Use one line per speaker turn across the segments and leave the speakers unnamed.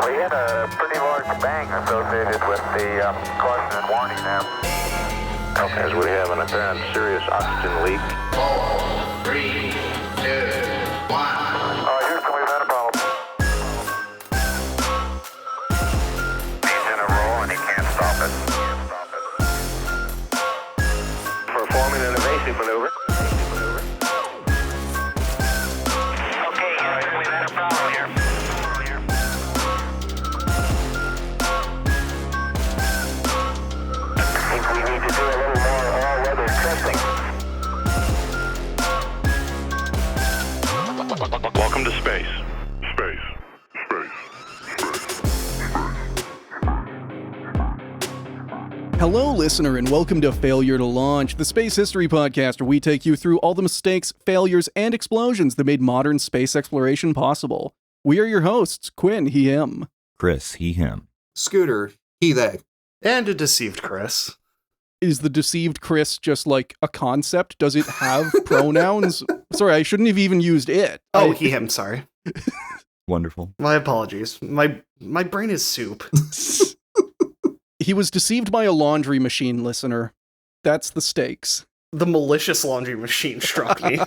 We had a pretty large bang associated with the caution and warning there. Okay, as we have an apparent serious oxygen leak.
4, 3, 2, 1.
Houston, we've had a problem. He's in a roll and he can't stop it. Performing an evasive maneuver. Okay, Houston, we've had a problem here. I think we need to do a little more all-weather testing.
Welcome to space.
Hello, listener, and welcome to Failure to Launch, the space history podcast where we take you through all the mistakes, failures, and explosions that made modern space exploration possible. We are your hosts, Quinn, he, him.
Chris, he, him.
Scooter, he, they.
And a deceived Chris.
Is the deceived Chris just like a concept? Does it have pronouns? Sorry, I shouldn't have even used it.
Oh, he, him, sorry.
Wonderful.
My apologies. My brain is soup.
He was deceived by a laundry machine, listener. That's the stakes.
The malicious laundry machine struck me.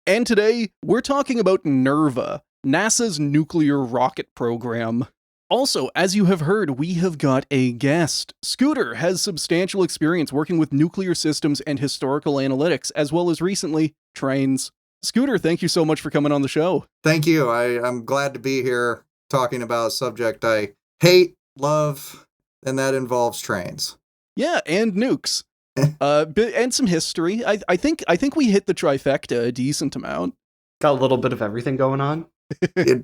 And today, we're talking about NERVA, NASA's nuclear rocket program. Also, as you have heard, we have got a guest. Scooter has substantial experience working with nuclear systems and historical analytics, as well as recently, trains. Scooter, thank you so much for coming on the show.
Thank you. I'm glad to be here talking about a subject I hate, love, and that involves trains.
Yeah, and nukes. And some history. I think we hit the trifecta a decent amount.
Got a little bit of everything going on.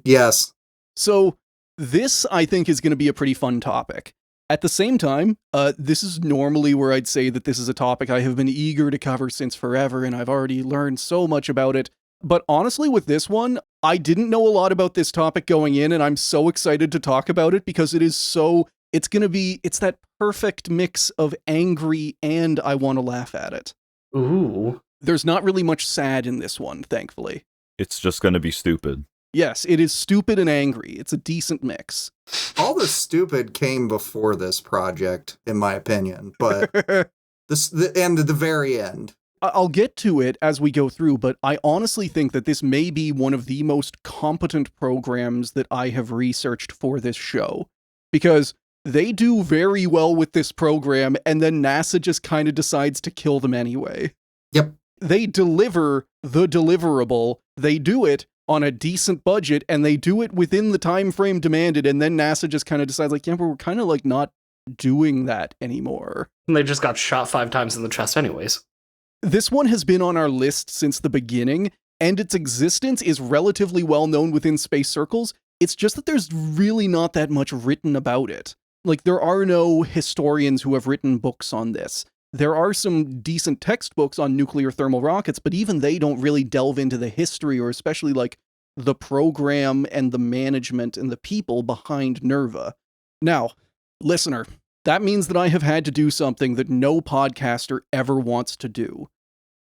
Yes.
So, this, I think, is going to be a pretty fun topic. At the same time, this is normally where I'd say that this is a topic I have been eager to cover since forever, and I've already learned so much about it. But honestly, with this one, I didn't know a lot about this topic going in, and I'm so excited to talk about it because it's that perfect mix of angry and I want to laugh at it.
Ooh.
There's not really much sad in this one, thankfully.
It's just going to be stupid.
Yes, it is stupid and angry. It's a decent mix.
All the stupid came before this project, in my opinion, but the end at the very end.
I'll get to it as we go through, but I honestly think that this may be one of the most competent programs that I have researched for this show, because they do very well with this program, and then NASA just kind of decides to kill them anyway.
Yep.
They deliver the deliverable, they do it on a decent budget, and they do it within the time frame demanded, and then NASA just kind of decides, like, yeah, but we're kind of, like, not doing that anymore.
And they just got shot 5 times in the chest anyways.
This one has been on our list since the beginning, and its existence is relatively well known within space circles. It's just that there's really not that much written about it. Like, there are no historians who have written books on this. There are some decent textbooks on nuclear thermal rockets, but even they don't really delve into the history or especially, like, the program and the management and the people behind NERVA. Now, listener, that means that I have had to do something that no podcaster ever wants to do.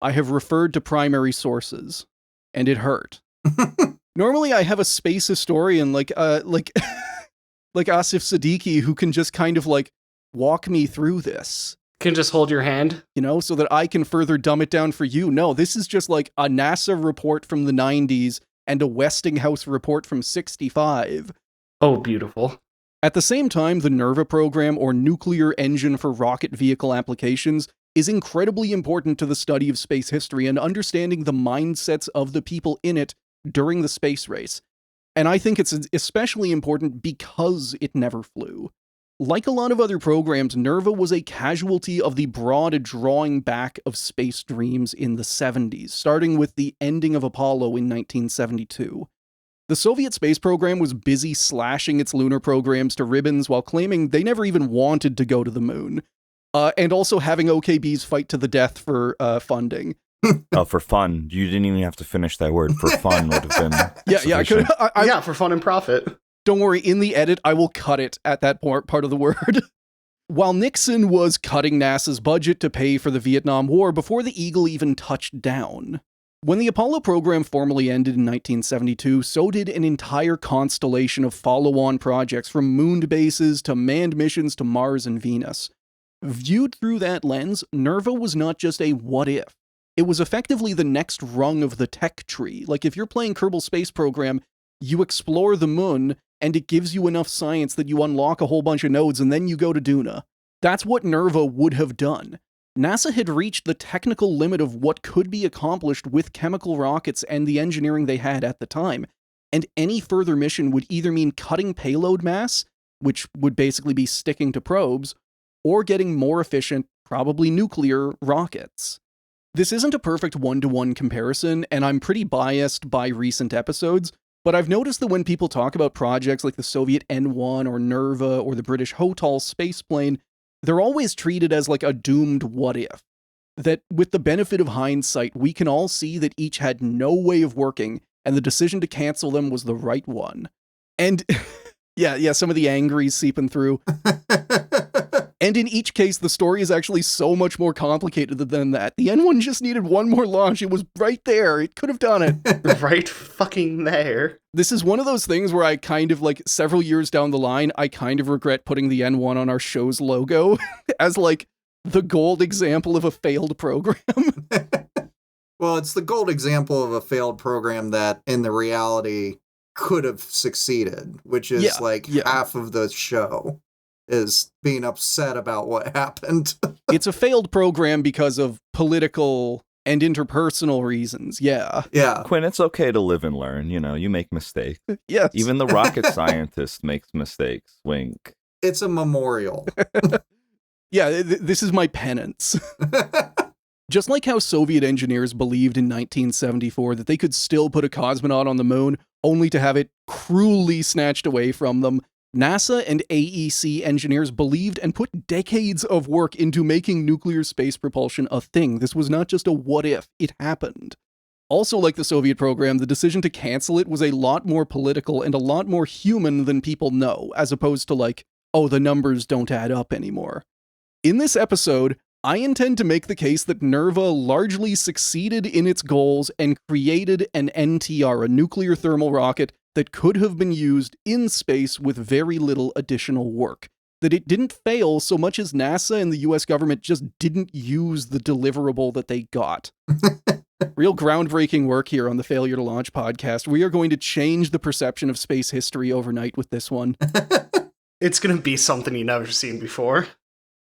I have referred to primary sources, and it hurt. Normally, I have a space historian like Asif Siddiqui who can just kind of, like, walk me through this.
Can just hold your hand?
You know, so that I can further dumb it down for you. No, this is just like a NASA report from the 90s and a Westinghouse report from 65.
Oh, beautiful.
At the same time, the NERVA program, or Nuclear Engine for Rocket Vehicle Applications, is incredibly important to the study of space history and understanding the mindsets of the people in it during the space race. And I think it's especially important because it never flew. Like a lot of other programs, NERVA was a casualty of the broad drawing back of space dreams in the 70s, starting with the ending of Apollo in 1972. The Soviet space program was busy slashing its lunar programs to ribbons while claiming they never even wanted to go to the moon, and also having OKBs fight to the death for funding.
Oh, for fun. You didn't even have to finish that word. For fun would have been
Yeah,
Yeah, for fun and profit.
Don't worry, in the edit, I will cut it at that part of the word. While Nixon was cutting NASA's budget to pay for the Vietnam War before the Eagle even touched down, When the Apollo program formally ended in 1972, so did an entire constellation of follow-on projects from moon bases to manned missions to Mars and Venus. Viewed through that lens, NERVA was not just a what-if. It was effectively the next rung of the tech tree. Like, if you're playing Kerbal Space Program, you explore the moon, and it gives you enough science that you unlock a whole bunch of nodes, and then you go to Duna. That's what NERVA would have done. NASA had reached the technical limit of what could be accomplished with chemical rockets and the engineering they had at the time, and any further mission would either mean cutting payload mass, which would basically be sticking to probes, or getting more efficient, probably nuclear, rockets. This isn't a perfect one-to-one comparison, and I'm pretty biased by recent episodes, but I've noticed that when people talk about projects like the Soviet N1 or NERVA or the British HOTAL spaceplane, they're always treated as like a doomed what-if. That with the benefit of hindsight, we can all see that each had no way of working, and the decision to cancel them was the right one. And yeah, some of the angries seeping through. And in each case, the story is actually so much more complicated than that. The N1 just needed one more launch. It was right there. It could have done it.
Right fucking there.
This is one of those things where I kind of, like, several years down the line, I kind of regret putting the N1 on our show's logo as, like, the gold example of a failed program.
Well, it's the gold example of a failed program that, in the reality, could have succeeded, which is, half of the show. Is being upset about what happened.
It's a failed program because of political and interpersonal reasons, yeah.
Yeah.
Quinn, it's okay to live and learn. You know, you make mistakes.
Yes.
Even the rocket scientist makes mistakes. Wink.
It's a memorial.
Yeah, this is my penance. Just like how Soviet engineers believed in 1974 that they could still put a cosmonaut on the moon, only to have it cruelly snatched away from them, NASA and AEC engineers believed and put decades of work into making nuclear space propulsion a thing. This was not just a what-if, it happened. Also, like the Soviet program, the decision to cancel it was a lot more political and a lot more human than people know, as opposed to like, oh, the numbers don't add up anymore. In this episode, I intend to make the case that NERVA largely succeeded in its goals and created an NTR, a nuclear thermal rocket, that could have been used in space with very little additional work. That it didn't fail so much as NASA and the US government just didn't use the deliverable that they got. Real groundbreaking work here on the Failure to Launch podcast. We are going to change the perception of space history overnight with this one.
It's going to be something you've never seen before.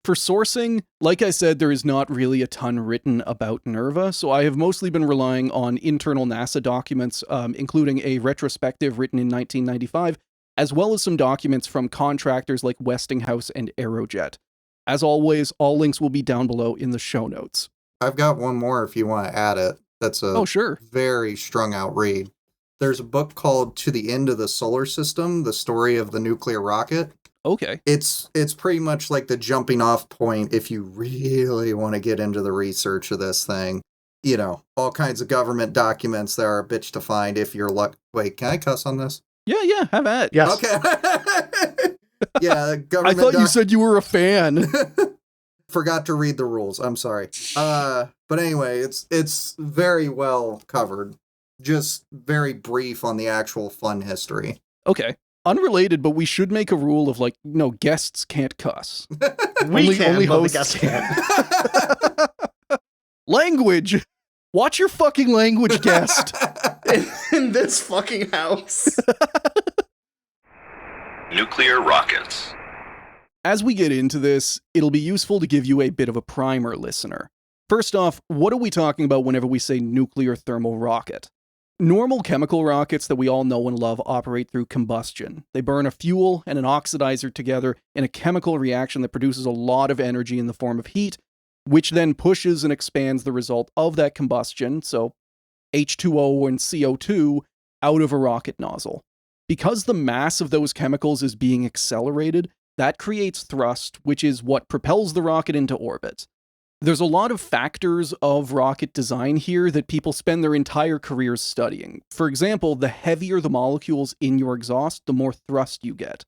For sourcing, like I said, there is not really a ton written about NERVA, so I have mostly been relying on internal NASA documents, including a retrospective written in 1995, as well as some documents from contractors like Westinghouse and Aerojet. As always, all links will be down below in the show notes.
I've got one more if you want to add it. That's a very strung out read. There's a book called To the End of the Solar System, The Story of the Nuclear Rocket.
Okay.
It's pretty much like the jumping off point if you really want to get into the research of this thing. You know, all kinds of government documents that are a bitch to find if you're Wait, can I cuss on this?
Yeah, have at it.
Yes.
Okay. Yeah, government
I thought you said you were a fan.
Forgot to read the rules. I'm sorry. But anyway, it's very well covered. Just very brief on the actual fun history.
Okay. Unrelated, but we should make a rule of like, no, guests can't cuss.
Only
hosts
guests can't.
Language! Watch your fucking language, guest!
In this fucking house.
Nuclear rockets.
As we get into this, it'll be useful to give you a bit of a primer, listener. First off, what are we talking about whenever we say nuclear thermal rocket? Normal chemical rockets that we all know and love operate through combustion. They burn a fuel and an oxidizer together in a chemical reaction that produces a lot of energy in the form of heat, which then pushes and expands the result of that combustion, so H2O and CO2, out of a rocket nozzle. Because the mass of those chemicals is being accelerated, that creates thrust, which is what propels the rocket into orbit. There's a lot of factors of rocket design here that people spend their entire careers studying. For example, the heavier the molecules in your exhaust, the more thrust you get.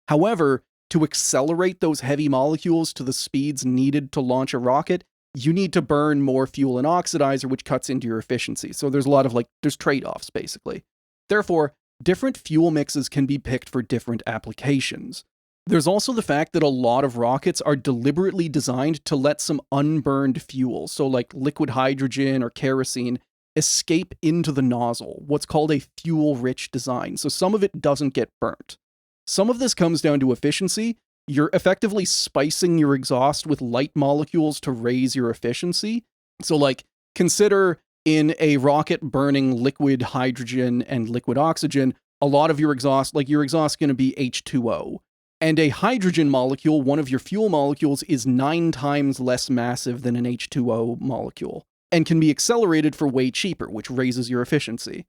However, to accelerate those heavy molecules to the speeds needed to launch a rocket, you need to burn more fuel and oxidizer, which cuts into your efficiency. So there's a lot of there's trade-offs, basically. Therefore, different fuel mixes can be picked for different applications. There's also the fact that a lot of rockets are deliberately designed to let some unburned fuel, so like liquid hydrogen or kerosene, escape into the nozzle, what's called a fuel-rich design. So some of it doesn't get burnt. Some of this comes down to efficiency. You're effectively spicing your exhaust with light molecules to raise your efficiency. So consider in a rocket burning liquid hydrogen and liquid oxygen, a lot of your exhaust is going to be H2O. And a hydrogen molecule, one of your fuel molecules, is 9 times less massive than an H2O molecule, and can be accelerated for way cheaper, which raises your efficiency.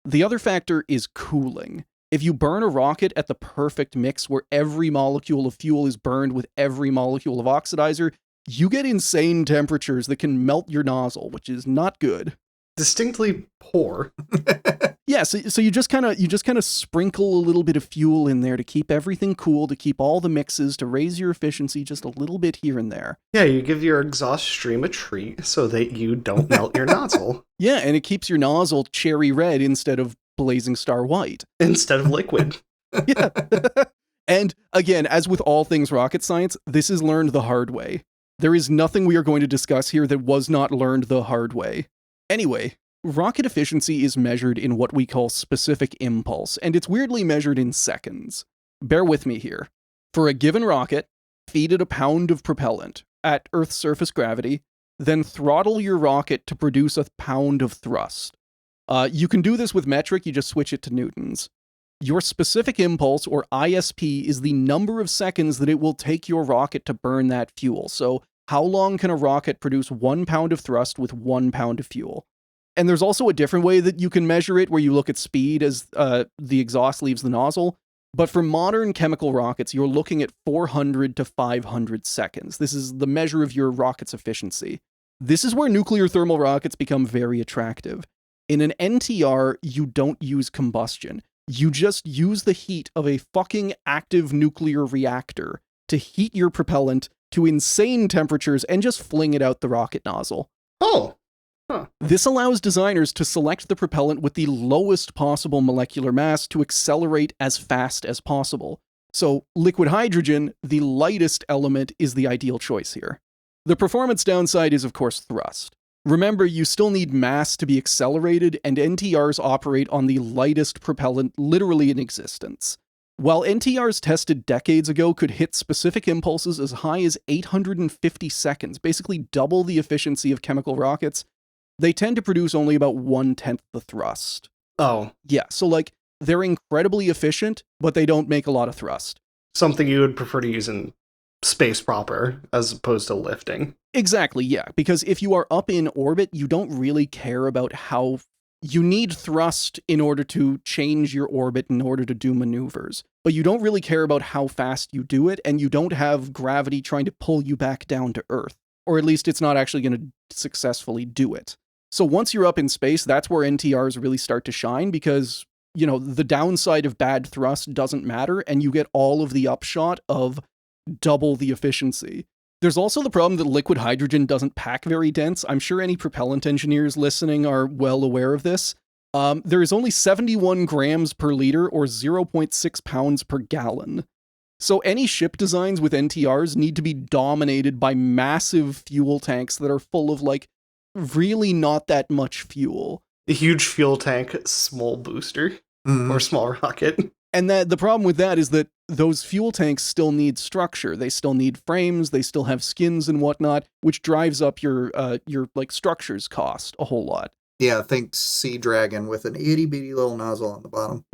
The other factor is cooling. If you burn a rocket at the perfect mix where every molecule of fuel is burned with every molecule of oxidizer, you get insane temperatures that can melt your nozzle, which is not good.
Distinctly poor.
Yeah, so you just kind of sprinkle a little bit of fuel in there to keep everything cool, to keep all the mixes, to raise your efficiency just a little bit here and there.
Yeah, you give your exhaust stream a treat so that you don't melt your nozzle.
Yeah, and it keeps your nozzle cherry red instead of blazing star white.
Instead of liquid.
Yeah. And again, as with all things rocket science, this is learned the hard way. There is nothing we are going to discuss here that was not learned the hard way. Anyway, rocket efficiency is measured in what we call specific impulse, and it's weirdly measured in seconds. Bear with me here. For a given rocket, feed it a pound of propellant at Earth's surface gravity, then throttle your rocket to produce a pound of thrust. You can do this with metric, you just switch it to newtons. Your specific impulse, or ISP, is the number of seconds that it will take your rocket to burn that fuel. So, how long can a rocket produce 1 pound of thrust with 1 pound of fuel? And there's also a different way that you can measure it, where you look at speed as the exhaust leaves the nozzle. But for modern chemical rockets, you're looking at 400 to 500 seconds. This is the measure of your rocket's efficiency. This is where nuclear thermal rockets become very attractive. In an NTR, you don't use combustion. You just use the heat of a fucking active nuclear reactor to heat your propellant to insane temperatures and just fling it out the rocket nozzle.
Oh. Huh.
This allows designers to select the propellant with the lowest possible molecular mass to accelerate as fast as possible. So, liquid hydrogen, the lightest element, is the ideal choice here. The performance downside is, of course, thrust. Remember, you still need mass to be accelerated, and NTRs operate on the lightest propellant literally in existence. While NTRs tested decades ago could hit specific impulses as high as 850 seconds, basically double the efficiency of chemical rockets, they tend to produce only about 1/10 the thrust.
Oh.
Yeah, so they're incredibly efficient, but they don't make a lot of thrust.
Something you would prefer to use in space proper, as opposed to lifting.
Exactly, yeah, because if you are up in orbit, you don't really care about how... You need thrust in order to change your orbit in order to do maneuvers, but you don't really care about how fast you do it, and you don't have gravity trying to pull you back down to Earth, or at least it's not actually going to successfully do it. So once you're up in space, that's where NTRs really start to shine, because, the downside of bad thrust doesn't matter, and you get all of the upshot of double the efficiency. There's also the problem that liquid hydrogen doesn't pack very dense. I'm sure any propellant engineers listening are well aware of this. There is only 71 grams per liter, or 0.6 pounds per gallon. So any ship designs with NTRs need to be dominated by massive fuel tanks that are full of, really not that much fuel.
The huge fuel tank, small booster, or small rocket.
And the problem with that is that those fuel tanks still need structure. They still need frames. They still have skins and whatnot, which drives up your structures cost a whole lot.
Yeah, think Sea Dragon with an itty bitty little nozzle on the bottom.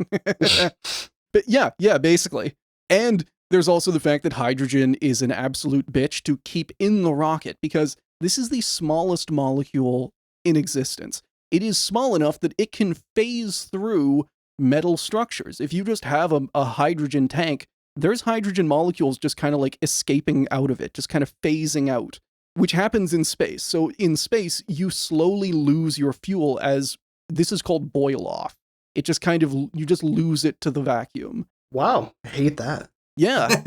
But yeah, basically. And there's also the fact that hydrogen is an absolute bitch to keep in the rocket, because this is the smallest molecule in existence. It is small enough that it can phase through metal structures. If you just have a hydrogen tank, there's hydrogen molecules just kind of escaping out of it, just kind of phasing out, which happens in space. So in space, you slowly lose your fuel as this is called boil off. It just you just lose it to the vacuum.
Wow, I hate that.
Yeah,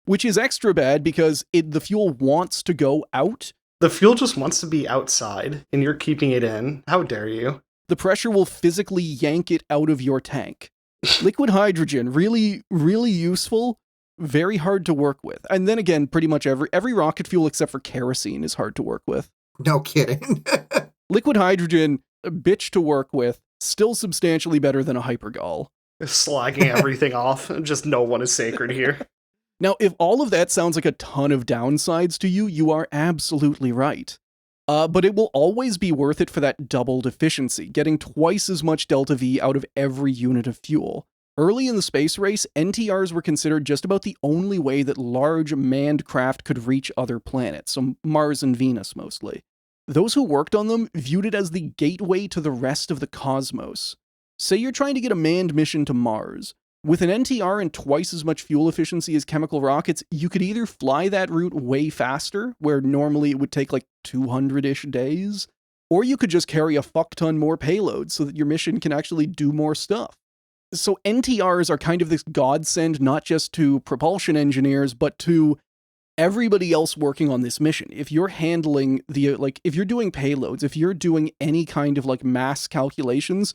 which is extra bad because the fuel wants to go out,
The fuel just wants to be outside, and you're keeping it in. How dare you?
The pressure will physically yank it out of your tank. Liquid hydrogen, really, really useful, very hard to work with. And then again, pretty much every rocket fuel except for kerosene is hard to work with.
No kidding.
Liquid hydrogen, a bitch to work with, still substantially better than a hypergol.
Slagging everything off. Just no one is sacred here.
Now, if all of that sounds like a ton of downsides to you, you are absolutely right. But it will always be worth it for that doubled efficiency, getting twice as much delta V out of every unit of fuel. Early in the space race, NTRs were considered just about the only way that large manned craft could reach other planets, so Mars and Venus mostly. Those who worked on them viewed it as the gateway to the rest of the cosmos. Say you're trying to get a manned mission to Mars. With an NTR and twice as much fuel efficiency as chemical rockets, you could either fly that route way faster, where normally it would take like 200-ish days, or you could just carry a fuck ton more payload so that your mission can actually do more stuff. So NTRs are kind of this godsend not just to propulsion engineers, but to everybody else working on this mission. If you're handling if you're doing payloads, if you're doing any kind of like mass calculations,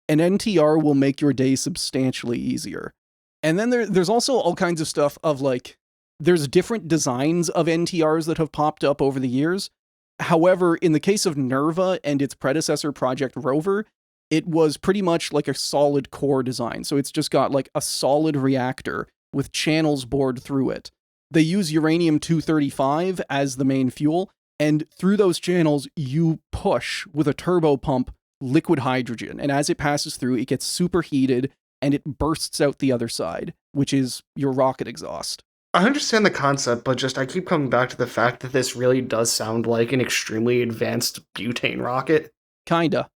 an NTR will make your day substantially easier. And then there's also all kinds of stuff of like, there's different designs of NTRs that have popped up over the years. However, in the case of NERVA and its predecessor Project Rover, it was pretty much like a solid core design. So it's just got like a solid reactor with channels bored through it. They use uranium-235 as the main fuel, and through those channels, you push with a turbo pump liquid hydrogen, and as it passes through, it gets superheated and it bursts out the other side, which is your rocket exhaust.
I understand the concept, but I keep coming back to the fact that this really does sound like an extremely advanced butane rocket.
Kinda.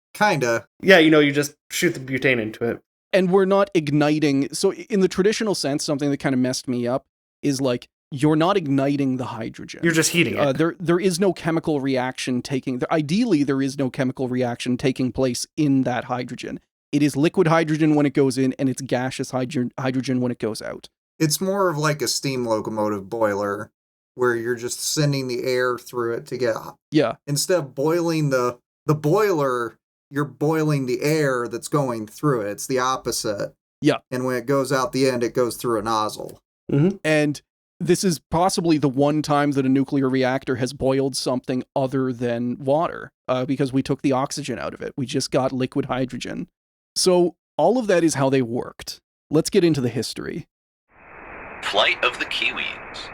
Yeah, you just shoot the butane into it.
And we're not igniting, so in the traditional sense, something that kind of messed me up is like, you're not igniting the hydrogen.
You're just heating it.
There is no chemical reaction ideally, there is no chemical reaction taking place in that hydrogen. It is liquid hydrogen when it goes in, and it's gaseous hydrogen when it goes out.
It's more of like a steam locomotive boiler, where you're just sending the air through it to get...
Yeah.
Instead of boiling the boiler, you're boiling the air that's going through it. It's the opposite.
Yeah.
And when it goes out the end, it goes through a nozzle.
Mm-hmm. And this is possibly the one time that a nuclear reactor has boiled something other than water, because we took the oxygen out of it. We just got liquid hydrogen. So all of that is how they worked. Let's get into the history.
Flight of the Kiwis.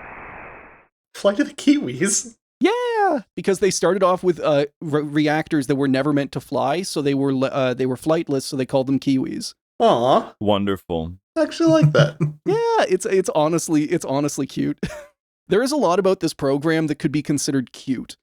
Flight of the Kiwis?
Yeah, because they started off with reactors that were never meant to fly, so they were flightless, so they called them Kiwis.
Aw.
Wonderful.
I actually like that.
Yeah, it's honestly cute. There is a lot about this program that could be considered cute,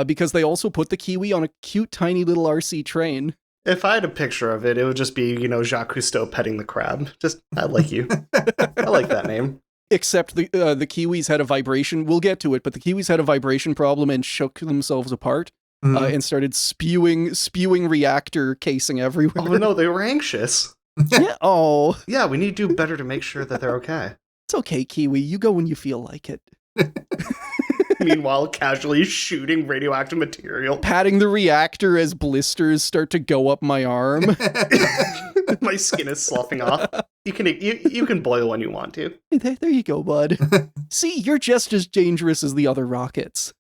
because they also put the Kiwi on a cute tiny little RC train.
If I had a picture of it, it would just be, Jacques Cousteau petting the crab. Just, I like you. I like that name.
Except the Kiwis had a vibration, we'll get to it, but the Kiwis had a vibration problem and shook themselves apart, and started spewing reactor casing everywhere.
Oh no, they were anxious.
Yeah. Oh.
Yeah, we need to do better to make sure that they're okay.
It's okay, Kiwi. You go when you feel like it.
Meanwhile, casually shooting radioactive material.
Patting the reactor as blisters start to go up my arm.
My skin is sloughing off. You can boil when you want to.
There you go, bud. See, you're just as dangerous as the other rockets.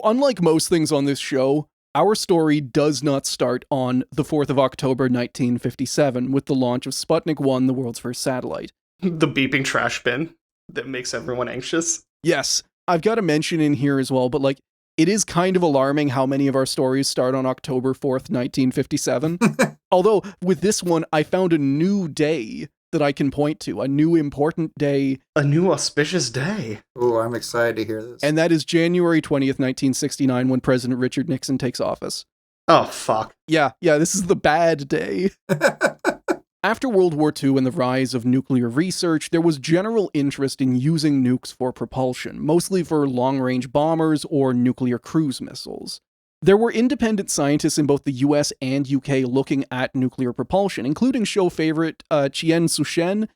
Unlike most things on this show, our story does not start on the 4th of October 1957 with the launch of Sputnik 1, the world's first satellite.
The beeping trash bin that makes everyone anxious.
Yes, I've got to mention in here as well, but it is kind of alarming how many of our stories start on October 4th, 1957. Although, with this one, I found a new day that I can point to, a new important day.
A new auspicious day.
Oh, I'm excited to hear this.
And that is January 20th, 1969, when President Richard Nixon takes office.
Oh, fuck.
Yeah, this is the bad day. After World War II and the rise of nuclear research, there was general interest in using nukes for propulsion, mostly for long-range bombers or nuclear cruise missiles. There were independent scientists in both the US and UK looking at nuclear propulsion, including show favorite Chien Suchen,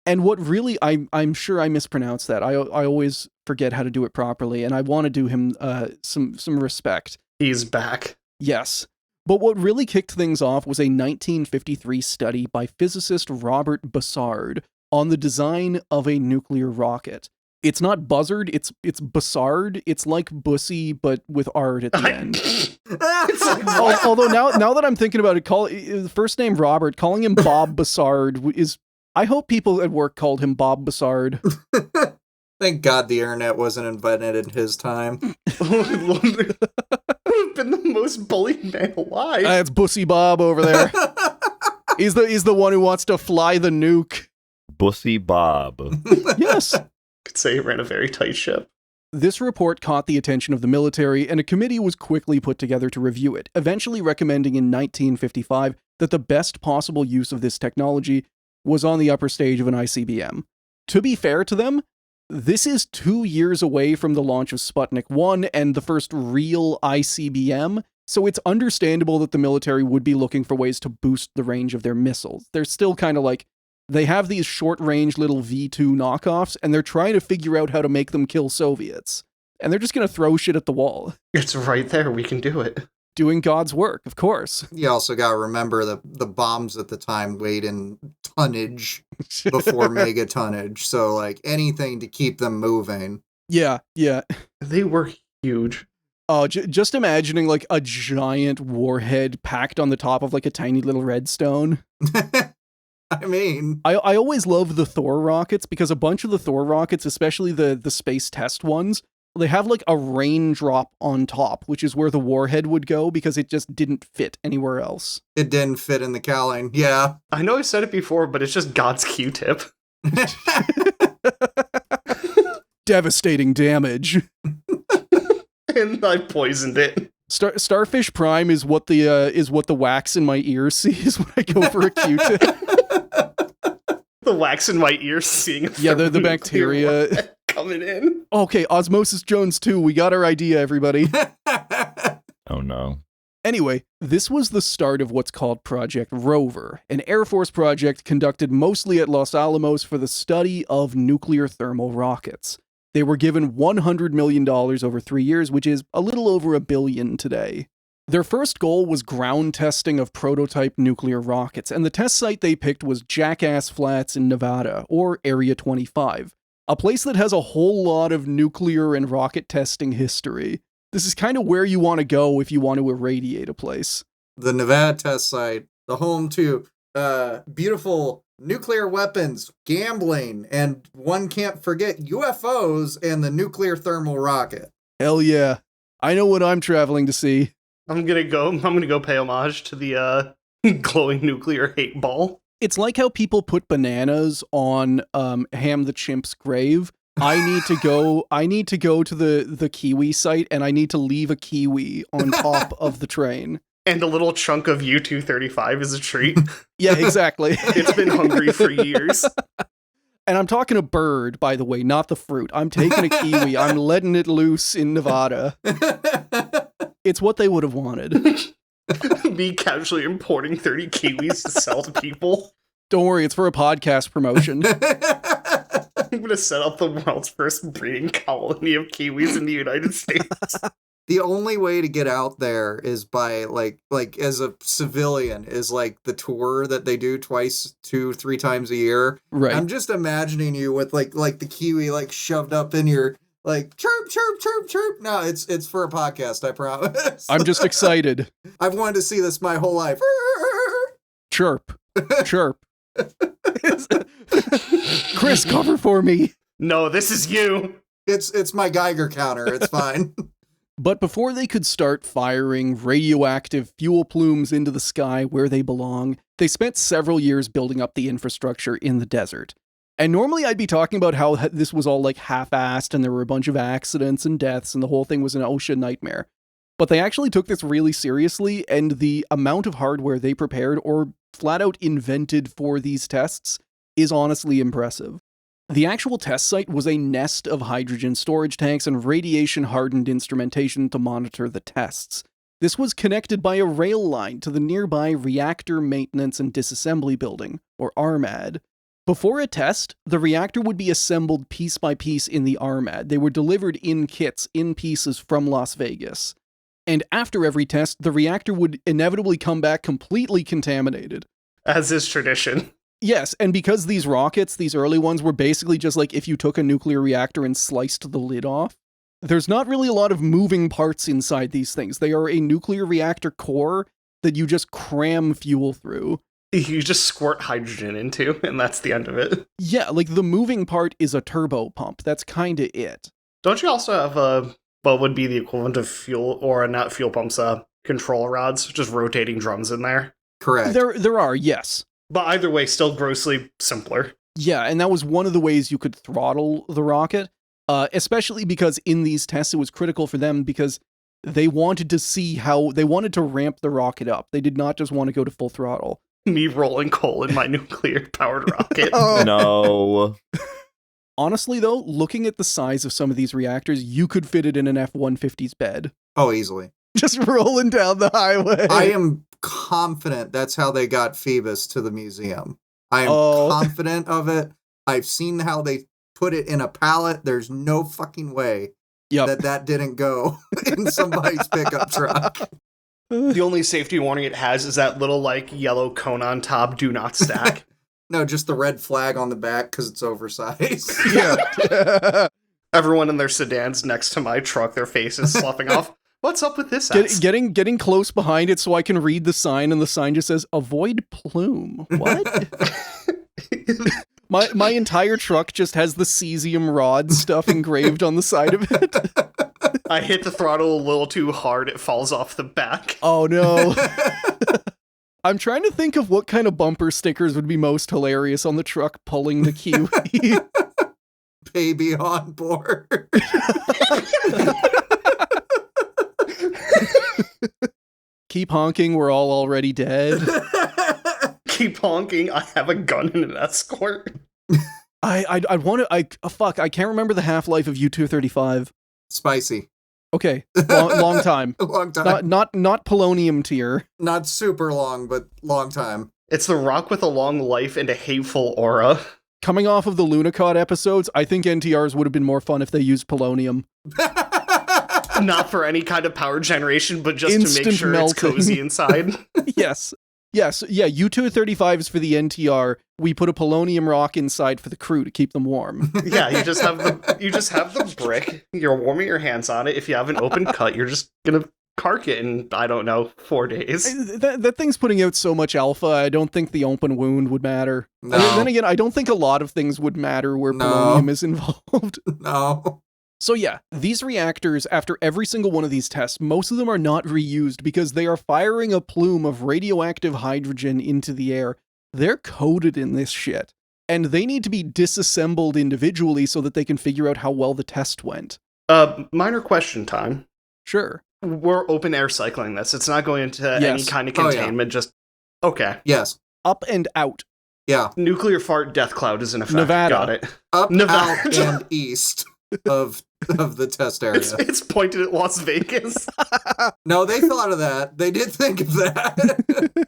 And what really, I'm sure I mispronounced that. I always forget how to do it properly, and I want to do him some respect.
He's back.
Yes. But what really kicked things off was a 1953 study by physicist Robert Bussard on the design of a nuclear rocket. It's not buzzard, it's Bussard. It's like Bussy, but with ard at the end. Although now that I'm thinking about it, the first name Robert, calling him Bob Bussard is... I hope people at work called him Bob Bussard.
Thank God the internet wasn't invented in his time.
Would have been the most bullied man alive.
That's Bussy Bob over there. He's the one who wants to fly the nuke.
Bussy Bob.
Yes.
Could say he ran a very tight ship.
This report caught the attention of the military, and a committee was quickly put together to review it, eventually recommending in 1955 that the best possible use of this technology was on the upper stage of an ICBM. To be fair to them, this is 2 years away from the launch of Sputnik 1 and the first real ICBM, so it's understandable that the military would be looking for ways to boost the range of their missiles. They're still kind of like, they have these short-range little V2 knockoffs, and they're trying to figure out how to make them kill Soviets. And they're just going to throw shit at the wall.
It's right there, we can do it.
Doing God's work, of course.
You also got to remember the bombs at the time weighed in tonnage before megatonnage. So, like, anything to keep them moving.
Yeah.
They were huge.
Just imagining, like, a giant warhead packed on the top of, like, a tiny little redstone.
I mean...
I always love the Thor rockets, because a bunch of the Thor rockets, especially the space test ones, they have like a raindrop on top, which is where the warhead would go because it just didn't fit anywhere else.
It didn't fit in the cowling, yeah.
I know I said it before, but it's just God's Q-tip.
Devastating damage.
And I poisoned it.
Starfish Prime is what the wax in my ear sees when I go for a Q-tip.
The wax in my ear seeing
the bacteria
coming in.
Okay, Osmosis Jones 2, we got our idea, everybody.
Oh no.
Anyway, this was the start of what's called Project Rover, an Air Force project conducted mostly at Los Alamos for the study of nuclear thermal rockets. They were given $100 million over 3 years, which is a little over $1 billion today. Their first goal was ground testing of prototype nuclear rockets, and the test site they picked was Jackass Flats in Nevada, or Area 25, a place that has a whole lot of nuclear and rocket testing history. This is kind of where you want to go if you want to irradiate a place.
The Nevada test site, the home to beautiful nuclear weapons, gambling, and one can't forget UFOs and the nuclear thermal rocket.
Hell yeah. I know what I'm traveling to see.
I'm gonna go pay homage to the glowing nuclear hate ball.
It's like how people put bananas on Ham the Chimp's grave. I need to go to the Kiwi site, and I need to leave a kiwi on top of the train.
And a little chunk of U-235 is a treat.
Yeah, exactly.
It's been hungry for years.
And I'm talking a bird, by the way, not the fruit. I'm taking a kiwi. I'm letting it loose in Nevada. It's what they would have wanted.
Me casually importing 30 kiwis to sell to people.
Don't worry, it's for a podcast promotion.
I'm going to set up the world's first breeding colony of kiwis in the United States.
The only way to get out there is by, like as a civilian, is like the tour that they do 2-3 times a year.
Right.
I'm just imagining you with like the kiwi like shoved up in your like chirp, chirp, chirp, chirp. No, it's for a podcast, I promise.
I'm just excited.
I've wanted to see this my whole life.
Chirp. Chirp. Chris, cover for me.
No, this is you.
It's my Geiger counter. It's fine.
But before they could start firing radioactive fuel plumes into the sky where they belong, they spent several years building up the infrastructure in the desert. And normally I'd be talking about how this was all like half-assed and there were a bunch of accidents and deaths and the whole thing was an OSHA nightmare. But they actually took this really seriously, and the amount of hardware they prepared or flat out invented for these tests is honestly impressive. The actual test site was a nest of hydrogen storage tanks and radiation-hardened instrumentation to monitor the tests. This was connected by a rail line to the nearby Reactor Maintenance and Disassembly Building, or RMAD. Before a test, the reactor would be assembled piece by piece in the RMAD. They were delivered in kits, in pieces from Las Vegas. And after every test, the reactor would inevitably come back completely contaminated.
As is tradition.
Yes, and because these rockets, these early ones, were basically just like if you took a nuclear reactor and sliced the lid off, there's not really a lot of moving parts inside these things. They are a nuclear reactor core that you just cram fuel through.
You just squirt hydrogen into, and that's the end of it.
Yeah, like the moving part is a turbo pump. That's kind of it.
Don't you also have what would be the equivalent of fuel, or not fuel pumps, control rods, just rotating drums in there?
Correct.
There are, yes.
But either way, still grossly simpler.
Yeah, and that was one of the ways you could throttle the rocket, especially because in these tests it was critical for them because they wanted to see they wanted to ramp the rocket up. They did not just want to go to full throttle.
Me rolling coal in my nuclear-powered rocket.
No.
Honestly, though, looking at the size of some of these reactors, you could fit it in an F-150's bed.
Oh, easily.
Just rolling down the highway.
I am confident that's how they got Phoebus to the museum. I am confident of it. I've seen how they put it in a pallet. There's no fucking way that didn't go in somebody's pickup truck.
The only safety warning it has is that little, yellow cone on top, do not stack.
No, just the red flag on the back because it's oversized.
Yeah.
Everyone in their sedans next to my truck, their faces sloughing off. What's up with this?
Getting close behind it so I can read the sign, and the sign just says, avoid plume. What? My entire truck just has the cesium rod stuff engraved on the side of it.
I hit the throttle a little too hard, it falls off the back.
Oh no. I'm trying to think of what kind of bumper stickers would be most hilarious on the truck pulling the Kiwi.
Baby on board.
Keep honking, we're all already dead.
Keep honking, I have a gun and an escort.
I want to, fuck, I can't remember the half-life of U-235.
Spicy.
Okay, long time.
Long time.
Not polonium tier.
Not super long, but long time.
It's the rock with a long life and a hateful aura.
Coming off of the Lunicod episodes, I think NTRs would have been more fun if they used polonium.
Not for any kind of power generation, but just
Instant
to make sure
melting.
It's cozy inside.
Yes. Yes, yeah, U-235 is for the NTR. We put a polonium rock inside for the crew to keep them warm.
Yeah, you just have the brick. You're warming your hands on it. If you have an open cut, you're just gonna cark it in, I don't know, 4 days.
That thing's putting out so much alpha, I don't think the open wound would matter.
No.
Then again, I don't think a lot of things would matter where polonium is involved.
No.
So yeah, these reactors, after every single one of these tests, most of them are not reused because they are firing a plume of radioactive hydrogen into the air. They're coated in this shit. And they need to be disassembled individually so that they can figure out how well the test went.
Minor question time.
Sure.
We're open air cycling this. It's not going into any kind of containment, just... Okay.
Yes.
Up and out.
Yeah.
Nuclear fart death cloud is in effect.
Nevada.
Got it.
Up,
Nevada.
out, and east of the test area.
It's pointed at Las Vegas.
No, they thought of that. They did think of that.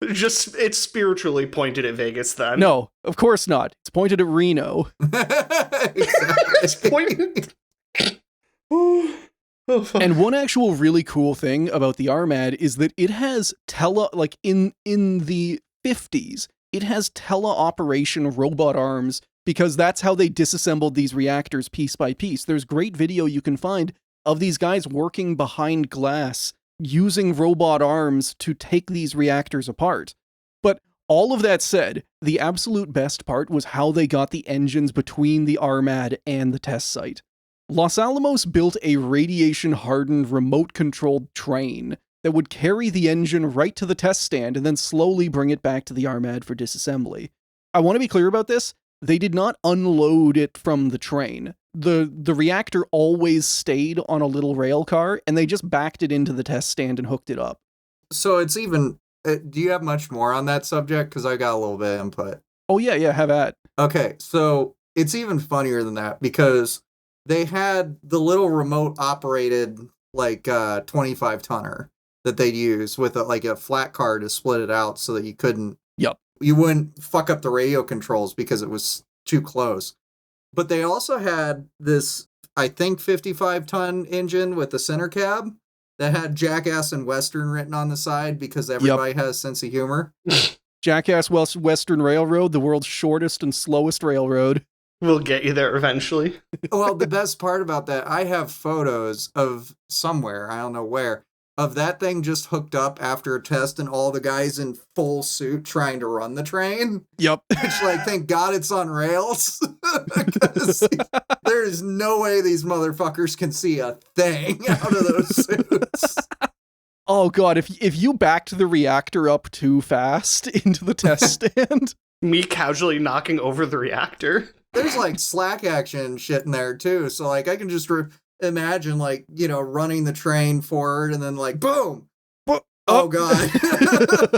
It's spiritually pointed at Vegas then.
No, of course not. It's pointed at Reno.
It's pointed...
And one actual really cool thing about the RMAD is that it has in the 50s, it has teleoperation robot arms because that's how they disassembled these reactors piece by piece. There's great video you can find of these guys working behind glass using robot arms to take these reactors apart. But all of that said, the absolute best part was how they got the engines between the RMAD and the test site. Los Alamos built a radiation-hardened remote-controlled train that would carry the engine right to the test stand and then slowly bring it back to the RMAD for disassembly. I want to be clear about this. They did not unload it from the train. The reactor always stayed on a little rail car, and they just backed it into the test stand and hooked it up.
So it's even... do you have much more on that subject? Because I got a little bit of input.
Oh, yeah, have at.
Okay, so it's even funnier than that, because they had the little remote-operated, 25-tonner that they'd use with a flat car to split it out so that you couldn't you wouldn't fuck up the radio controls because it was too close. But they also had this, I think, 55-ton engine with the center cab that had Jackass and Western written on the side because everybody has sense of humor.
Jackass Western Railroad, the world's shortest and slowest railroad.
We'll get you there eventually.
Well, the best part about that, I have photos of somewhere, I don't know where, of that thing just hooked up after a test and all the guys in full suit trying to run the train.
Yep.
Which, like, thank God it's on rails. Because there is no way these motherfuckers can see a thing out of those suits.
Oh, God, if you backed the reactor up too fast into the test stand.
Me casually knocking over the reactor.
There's, like, slack action shit in there, too. So, like, I can just imagine, like, you know, running the train forward and then, like, boom! Oh, God.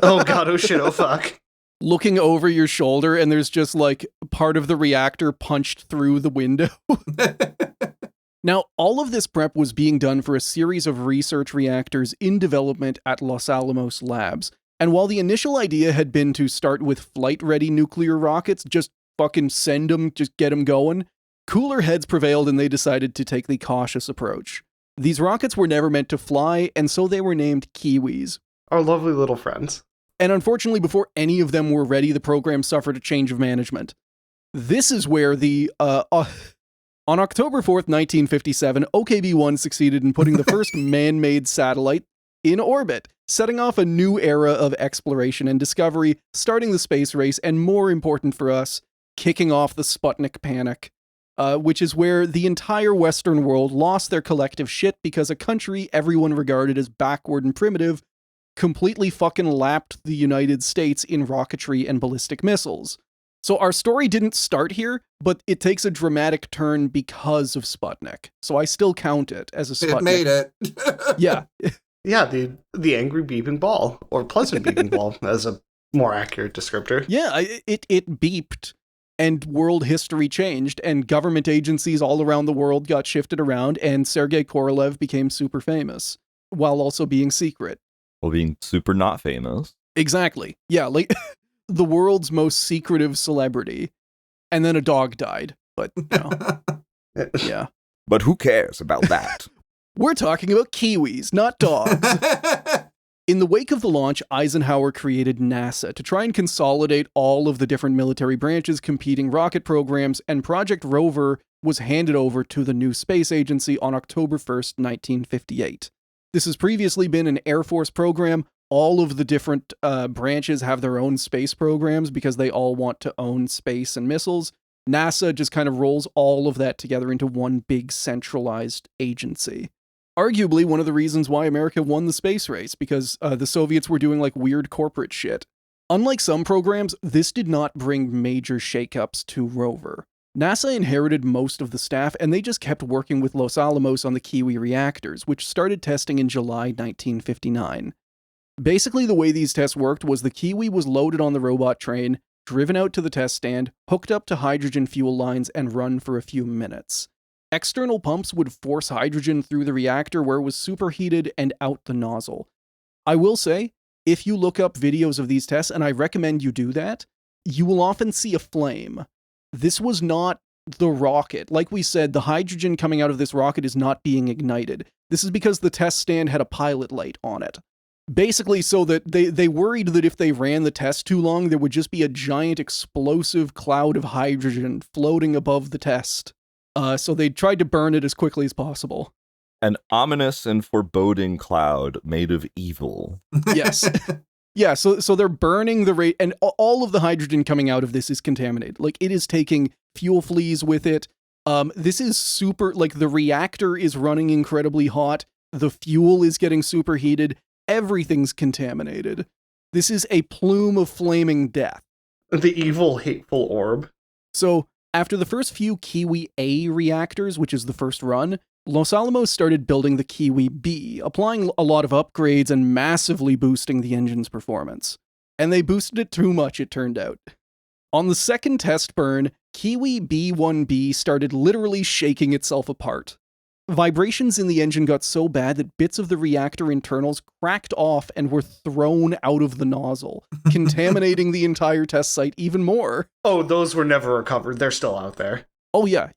Oh, God, oh, shit, oh, fuck.
Looking over your shoulder, and there's just, like, part of the reactor punched through the window. Now, all of this prep was being done for a series of research reactors in development at Los Alamos Labs. And while the initial idea had been to start with flight-ready nuclear rockets, just fucking send them, just get them going, cooler heads prevailed and they decided to take the cautious approach. These rockets were never meant to fly, and so they were named Kiwis.
Our lovely little friends.
And unfortunately, before any of them were ready, the program suffered a change of management. This is where on October 4th, 1957, OKB-1 succeeded in putting the first man-made satellite in orbit, setting off a new era of exploration and discovery, starting the space race, and more important for us, kicking off the Sputnik panic, which is where the entire Western world lost their collective shit because a country everyone regarded as backward and primitive completely fucking lapped the United States in rocketry and ballistic missiles. So our story didn't start here, but it takes a dramatic turn because of Sputnik. So I still count it as a Sputnik.
It made it.
Yeah.
Yeah, the angry beeping ball, or pleasant beeping ball, as a more accurate descriptor.
Yeah, it beeped, and world history changed, and government agencies all around the world got shifted around, and Sergei Korolev became super famous, while also being secret.
Well, being super not famous.
Exactly. Yeah, like the world's most secretive celebrity. And then a dog died, but, you know. Yeah.
But who cares about that?
We're talking about Kiwis, not dogs. In the wake of the launch, Eisenhower created NASA to try and consolidate all of the different military branches competing rocket programs, and Project Rover was handed over to the new space agency on October 1st, 1958. This has previously been an Air Force program. All of the different branches have their own space programs because they all want to own space and missiles. NASA just kind of rolls all of that together into one big centralized agency. Arguably one of the reasons why America won the space race, because the Soviets were doing like weird corporate shit. Unlike some programs, this did not bring major shakeups to Rover. NASA inherited most of the staff, and they just kept working with Los Alamos on the Kiwi reactors, which started testing in July 1959. Basically, the way these tests worked was the Kiwi was loaded on the robot train, driven out to the test stand, hooked up to hydrogen fuel lines, and run for a few minutes. External pumps would force hydrogen through the reactor where it was superheated and out the nozzle. I will say, if you look up videos of these tests, and I recommend you do that, you will often see a flame. This was not the rocket. Like we said, the hydrogen coming out of this rocket is not being ignited. This is because the test stand had a pilot light on it. Basically so that they worried that if they ran the test too long, there would just be a giant explosive cloud of hydrogen floating above the test. So they tried to burn it as quickly as possible.
An ominous and foreboding cloud made of evil.
Yes. Yeah, so they're burning the rate, and all of the hydrogen coming out of this is contaminated. Like, it is taking fuel fleas with it. This is super, like, the reactor is running incredibly hot. The fuel is getting superheated. Everything's contaminated. This is a plume of flaming death.
The evil, hateful orb.
So, after the first few Kiwi A reactors, which is the first run, Los Alamos started building the Kiwi B, applying a lot of upgrades and massively boosting the engine's performance. And they boosted it too much, it turned out. On the second test burn, Kiwi B1B started literally shaking itself apart. vibrations in the engine got so bad that bits of the reactor internals cracked off and were thrown out of the nozzle, contaminating the entire test site even more.
Oh, those were never recovered. They're still out there.
Oh, yeah.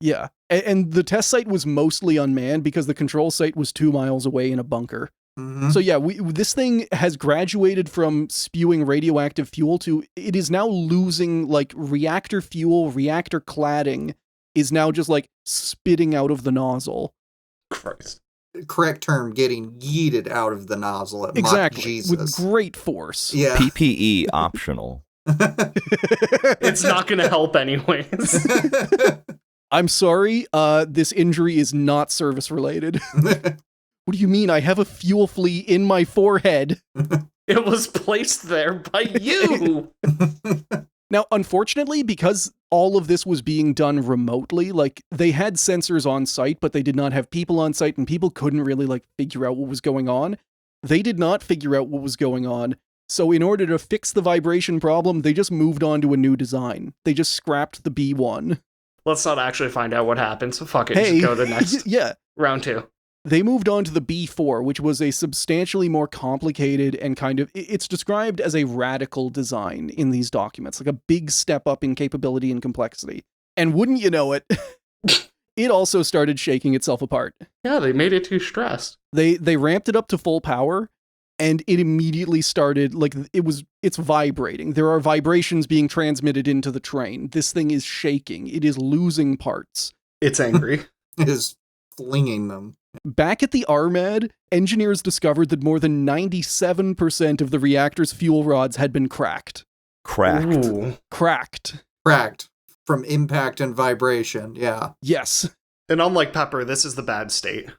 And the test site was mostly unmanned because the control site was 2 miles away in a bunker.
Mm-hmm.
So yeah, this thing has graduated from spewing radioactive fuel to it is now losing like reactor fuel, reactor cladding is now just like spitting out of the nozzle.
Christ.
Correct term, getting yeeted out of the nozzle at
exactly.
Mach Jesus.
With great force.
Yeah.
PPE optional.
It's not going to help anyways.
I'm sorry, this injury is not service related. What do you mean? I have a fuel flea in my forehead.
It was placed there by you.
Now, unfortunately, because all of this was being done remotely, like they had sensors on site, but they did not have people on site and people couldn't really like figure out what was going on. They did not figure out what was going on. So in order to fix the vibration problem, they just moved on to a new design. They just scrapped the B1.
Let's not actually find out what happened. So fuck it.
Hey,
just go to next.
Yeah.
Round 2.
They moved on to the B4, which was a substantially more complicated and kind of, it's described as a radical design in these documents, like a big step up in capability and complexity. And wouldn't you know it, it also started shaking itself apart.
Yeah, they made it too stressed.
They ramped it up to full power, and it immediately started, like, it's vibrating. There are vibrations being transmitted into the train. This thing is shaking. It is losing parts.
It's angry.
It is flinging them.
Back at the RMAD, engineers discovered that more than 97% of the reactor's fuel rods had been cracked.
Ooh.
Cracked.
From impact and vibration, yeah.
Yes.
And unlike Pepper, this is the bad state.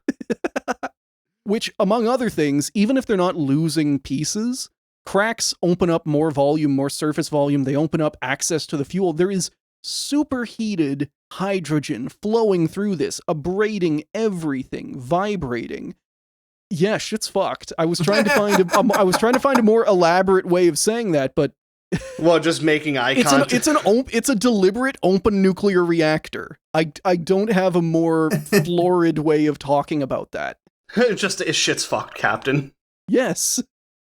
Which, among other things, even if they're not losing pieces, cracks open up more volume, more surface volume. They open up access to the fuel. There is superheated hydrogen flowing through this, abrading everything, vibrating. Yeah, shit's fucked. I was trying to find a more elaborate way of saying that, but
well, just making eye contact.
It's a deliberate open nuclear reactor. I don't have a more florid way of talking about that.
Just shit's fucked, Captain.
Yes.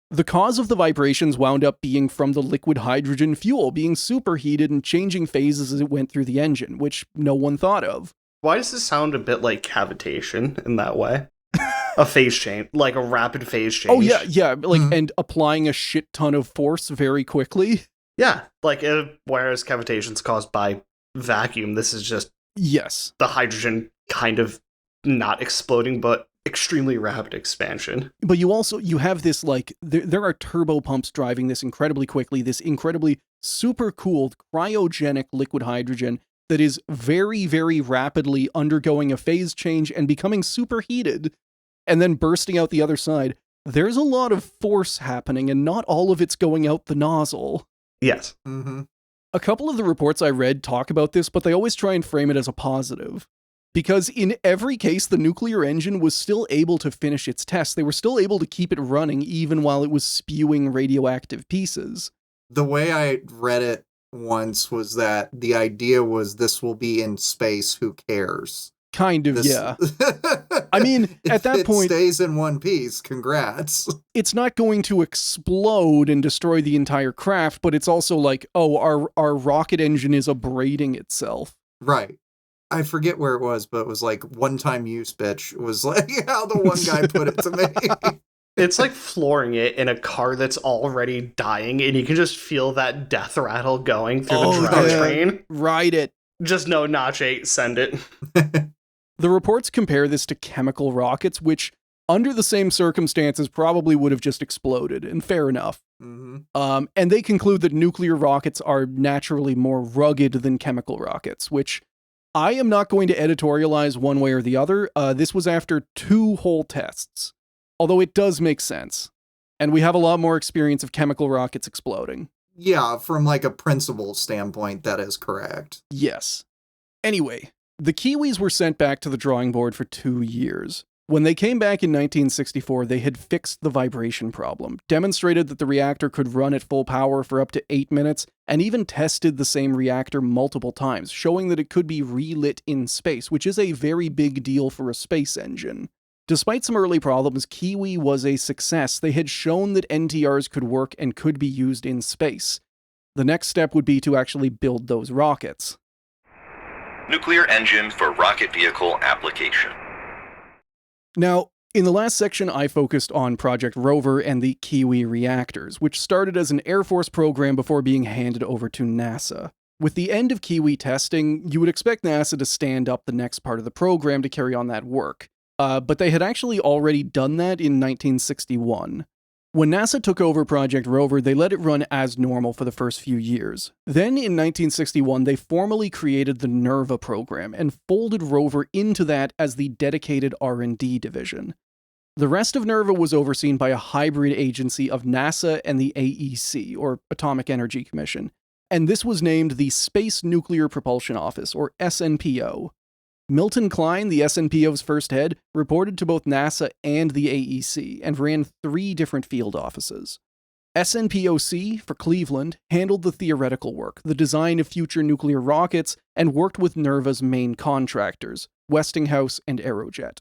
The cause of the vibrations wound up being from the liquid hydrogen fuel being superheated and changing phases as it went through the engine, which no one thought of.
Why does this sound a bit like cavitation in that way? A phase change, like a rapid phase change.
Oh, yeah, like, and applying a shit ton of force very quickly.
Yeah, like, whereas cavitation's caused by vacuum, this is just...
Yes.
The hydrogen kind of not exploding, but extremely rapid expansion.
But you have this, like, there are turbo pumps driving this incredibly quickly, this incredibly super cooled cryogenic liquid hydrogen that is very, very rapidly undergoing a phase change and becoming superheated and then bursting out the other side. There's a lot of force happening and not all of it's going out the nozzle.
Yes.
Mm-hmm.
A couple of the reports I read talk about this, but they always try and frame it as a positive. Because in every case, the nuclear engine was still able to finish its tests. They were still able to keep it running even while it was spewing radioactive pieces.
The way I read it once was that the idea was this will be in space, who cares?
Kind of, yeah. I mean, at that point...
It stays in one piece, congrats.
It's not going to explode and destroy the entire craft, but it's also like, oh, our rocket engine is abrading itself.
Right. I forget where it was, but it was like one-time use, bitch. It was like how the one guy put it to me.
It's like flooring it in a car that's already dying, and you can just feel that death rattle going through the drivetrain.
Ride it.
Just no Notch 8, send it.
The reports compare this to chemical rockets, which, under the same circumstances, probably would have just exploded, and fair enough.
Mm-hmm.
And they conclude that nuclear rockets are naturally more rugged than chemical rockets, which... I am not going to editorialize one way or the other. This was after 2 whole tests, although it does make sense. And we have a lot more experience of chemical rockets exploding.
Yeah, from like a principle standpoint, that is correct.
Yes. Anyway, the Kiwis were sent back to the drawing board for 2 years. When they came back in 1964, they had fixed the vibration problem, demonstrated that the reactor could run at full power for up to 8 minutes, and even tested the same reactor multiple times, showing that it could be relit in space, which is a very big deal for a space engine. Despite some early problems, Kiwi was a success. They had shown that NTRs could work and could be used in space. The next step would be to actually build those rockets.
Nuclear engine for rocket vehicle application.
Now, in the last section, I focused on Project Rover and the Kiwi reactors, which started as an Air Force program before being handed over to NASA. With the end of Kiwi testing, you would expect NASA to stand up the next part of the program to carry on that work. But they had actually already done that in 1961. When NASA took over Project Rover, they let it run as normal for the first few years. Then in 1961, they formally created the NERVA program and folded Rover into that as the dedicated R&D division. The rest of NERVA was overseen by a hybrid agency of NASA and the AEC, or Atomic Energy Commission, and this was named the Space Nuclear Propulsion Office, or SNPO. Milton Klein, the SNPO's first head, reported to both NASA and the AEC, and ran 3 different field offices. SNPOC, for Cleveland, handled the theoretical work, the design of future nuclear rockets, and worked with NERVA's main contractors, Westinghouse and Aerojet.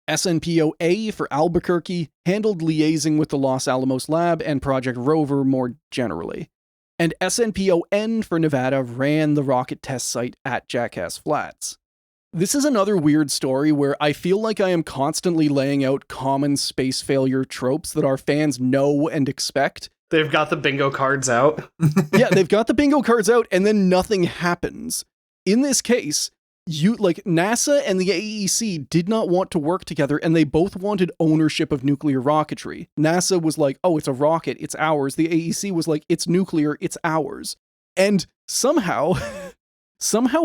SNPO-A, for Albuquerque, handled liaising with the Los Alamos Lab and Project Rover more generally. And SNPO-N, for Nevada, ran the rocket test site at Jackass Flats. This is another weird story where I feel like I am constantly laying out common space failure tropes that our fans know and expect.
They've got the bingo cards out.
Yeah, they've got the bingo cards out, and then nothing happens. In this case, NASA and the AEC did not want to work together, and they both wanted ownership of nuclear rocketry. NASA was like, oh, it's a rocket, it's ours. The AEC was like, it's nuclear, it's ours. And somehow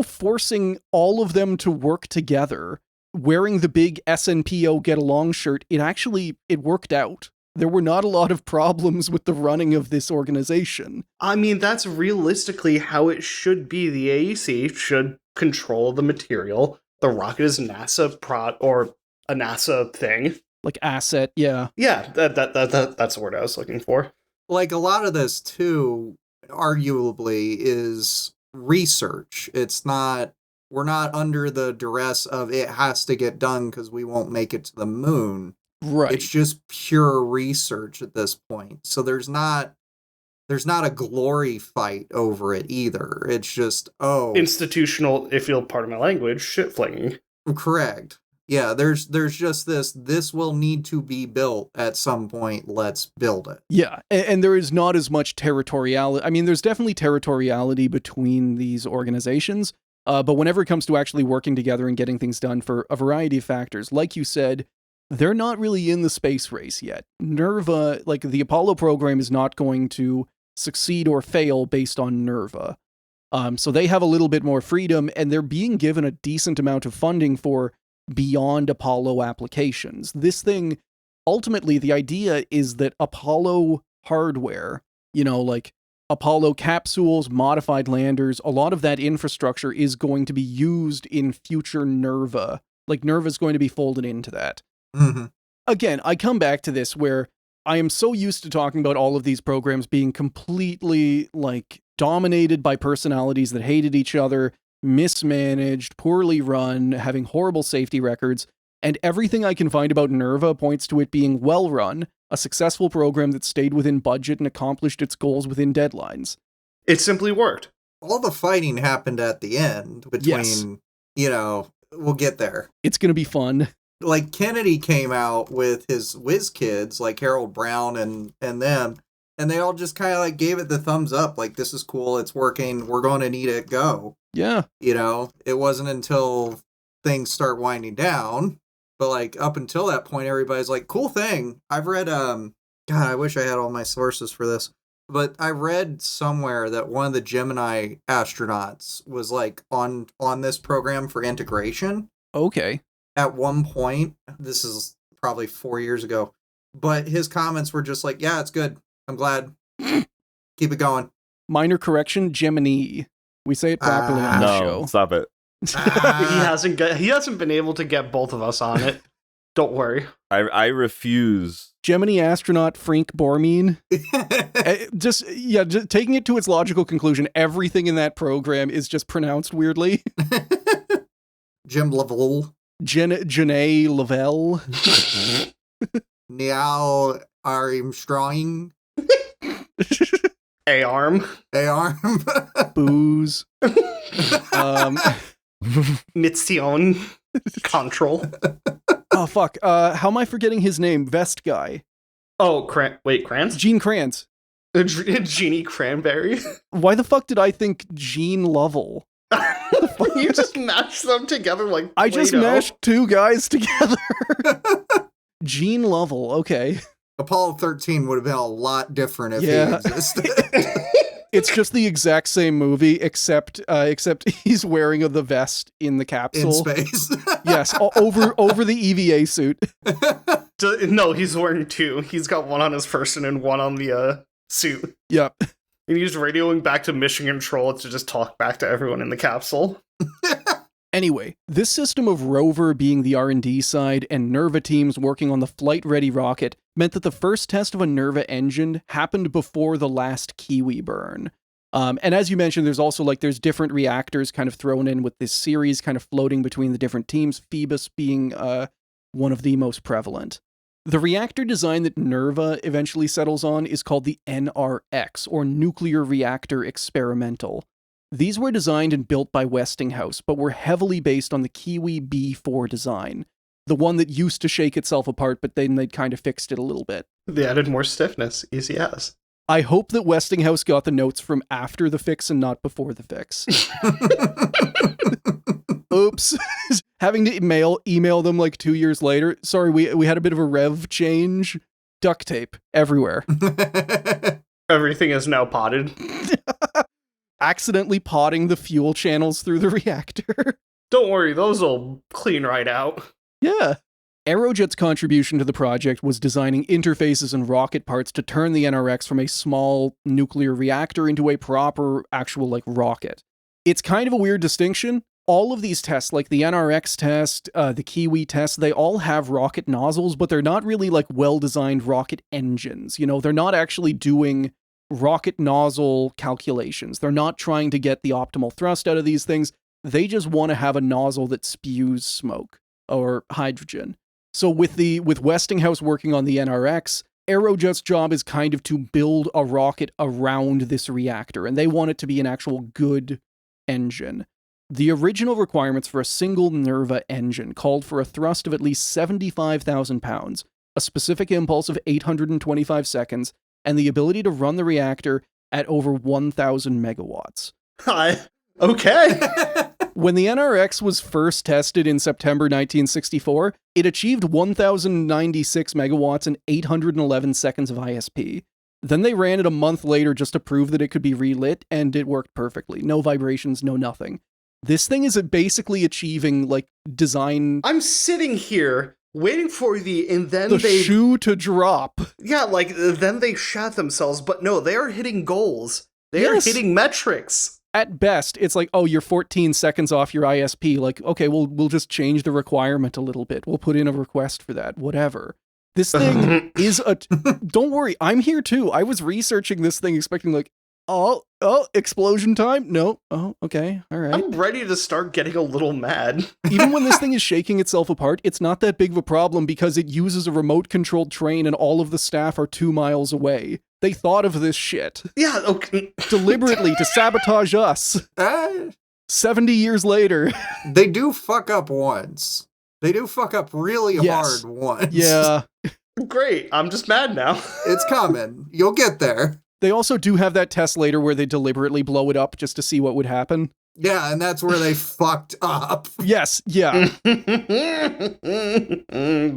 forcing all of them to work together, wearing the big SNPO Get Along shirt, it worked out. There were not a lot of problems with the running of this organization.
I mean, that's realistically how it should be. The AEC should control the material. The rocket is NASA or a NASA thing.
Like asset, yeah.
Yeah, that's the word I was looking for.
Like a lot of this too, arguably, is research. We're not under the duress of it has to get done because we won't make it to the moon.
Right.
It's just pure research at this point. So there's not a glory fight over it either. It's just,
institutional, if you'll pardon my language, shit flinging.
Correct. Yeah, there's just this will need to be built at some point, let's build it.
Yeah, and there is not as much territoriality. I mean, there's definitely territoriality between these organizations, but whenever it comes to actually working together and getting things done for a variety of factors, like you said, they're not really in the space race yet. NERVA, like the Apollo program, is not going to succeed or fail based on NERVA. So they have a little bit more freedom, and they're being given a decent amount of funding for beyond Apollo applications. This thing, ultimately, the idea is that Apollo hardware, like Apollo capsules, modified landers, a lot of that infrastructure is going to be used in future NERVA. Like, NERVA is going to be folded into that.
Mm-hmm.
Again, I come back to this where I am so used to talking about all of these programs being completely, dominated by personalities that hated each other, mismanaged, poorly run, having horrible safety records, and everything I can find about NERVA points to it being well run, a successful program that stayed within budget and accomplished its goals within deadlines.
It simply worked.
All the fighting happened at the end between, we'll get there.
It's going to be fun.
Like, Kennedy came out with his whiz kids, like Harold Brown and them, and they all just kind of gave it the thumbs up, like, this is cool, it's working, we're going to need it, go.
Yeah.
It wasn't until things start winding down, but up until that point, everybody's like, cool thing. I've read, God, I wish I had all my sources for this, but I read somewhere that one of the Gemini astronauts was on this program for integration.
Okay.
At one point, this is probably 4 years ago, but his comments were just like, yeah, it's good. I'm glad. Keep it going.
Minor correction, Gemini. We say it properly on the show.
No, stop it.
He hasn't been able to get both of us on it. Don't worry.
I refuse.
Gemini astronaut Frink Bormine. just taking it to its logical conclusion, everything in that program is just pronounced weirdly.
Jim Lavelle.
Janae Lavelle.
Niall Armstrong.
A-arm.
A-arm.
Booze.
Mission Control.
Oh, fuck. How am I forgetting his name? Vest guy.
Oh, Kranz?
Gene Kranz.
Jeannie Cranberry?
Why the fuck did I think Gene Lovell?
You just mashed them together like Play-Doh.
I just mashed two guys together. Gene Lovell, okay.
Apollo 13 would have been a lot different if he existed.
It's just the exact same movie, except he's wearing the vest in the capsule.
In space.
Yes, over the EVA suit.
No, he's wearing two. He's got one on his person and one on the suit.
Yep.
And he's radioing back to Mission Control to just talk back to everyone in the capsule.
Anyway, this system of Rover being the R&D side and NERVA teams working on the flight-ready rocket meant that the first test of a NERVA engine happened before the last Kiwi burn. And as you mentioned, there's different reactors kind of thrown in with this series kind of floating between the different teams, Phoebus being one of the most prevalent. The reactor design that NERVA eventually settles on is called the NRX, or Nuclear Reactor Experimental. These were designed and built by Westinghouse, but were heavily based on the Kiwi B4 design, the one that used to shake itself apart, but then they'd kind of fixed it a little bit.
They added more stiffness, easy as.
I hope that Westinghouse got the notes from after the fix and not before the fix. Oops. Having to email them like 2 years later. Sorry, we had a bit of a rev change. Duct tape everywhere.
Everything is now potted.
Accidentally potting the fuel channels through the reactor.
Don't worry, those will clean right out.
Yeah. Aerojet's contribution to the project was designing interfaces and rocket parts to turn the NRX from a small nuclear reactor into a proper, actual, rocket. It's kind of a weird distinction. All of these tests, like the NRX test, the Kiwi test, they all have rocket nozzles, but they're not really, well-designed rocket engines. You know, they're not actually doing rocket nozzle calculations. They're not trying to get the optimal thrust out of these things. They just want to have a nozzle that spews smoke or hydrogen. So with Westinghouse working on the NRX, Aerojet's job is kind of to build a rocket around this reactor, and they want it to be an actual good engine. The original requirements for a single NERVA engine called for a thrust of at least 75,000 pounds, a specific impulse of 825 seconds, and the ability to run the reactor at over 1,000 megawatts.
Okay.
When the NRX was first tested in September 1964, it achieved 1,096 megawatts and 811 seconds of ISP. Then they ran it a month later just to prove that it could be relit, and it worked perfectly. No vibrations, no nothing. This thing is basically achieving, design...
I'm sitting here waiting for the
shoe to drop.
Yeah, then they shat themselves, but no, they are hitting goals. They are hitting metrics.
At best, it's you're 14 seconds off your ISP. Okay, we'll just change the requirement a little bit. We'll put in a request for that, whatever. This thing is don't worry, I'm here too. I was researching this thing expecting explosion time? No. Oh, okay. All right.
I'm ready to start getting a little mad.
Even when this thing is shaking itself apart, it's not that big of a problem because it uses a remote-controlled train and all of the staff are 2 miles away. They thought of this shit.
Yeah, okay.
Deliberately to sabotage us. 70 years later.
They do fuck up once. They do fuck up really hard once.
Yeah.
Great. I'm just mad now.
It's coming. You'll get there.
They also do have that test later where they deliberately blow it up just to see what would happen.
Yeah, and that's where they fucked up.
Yes, yeah.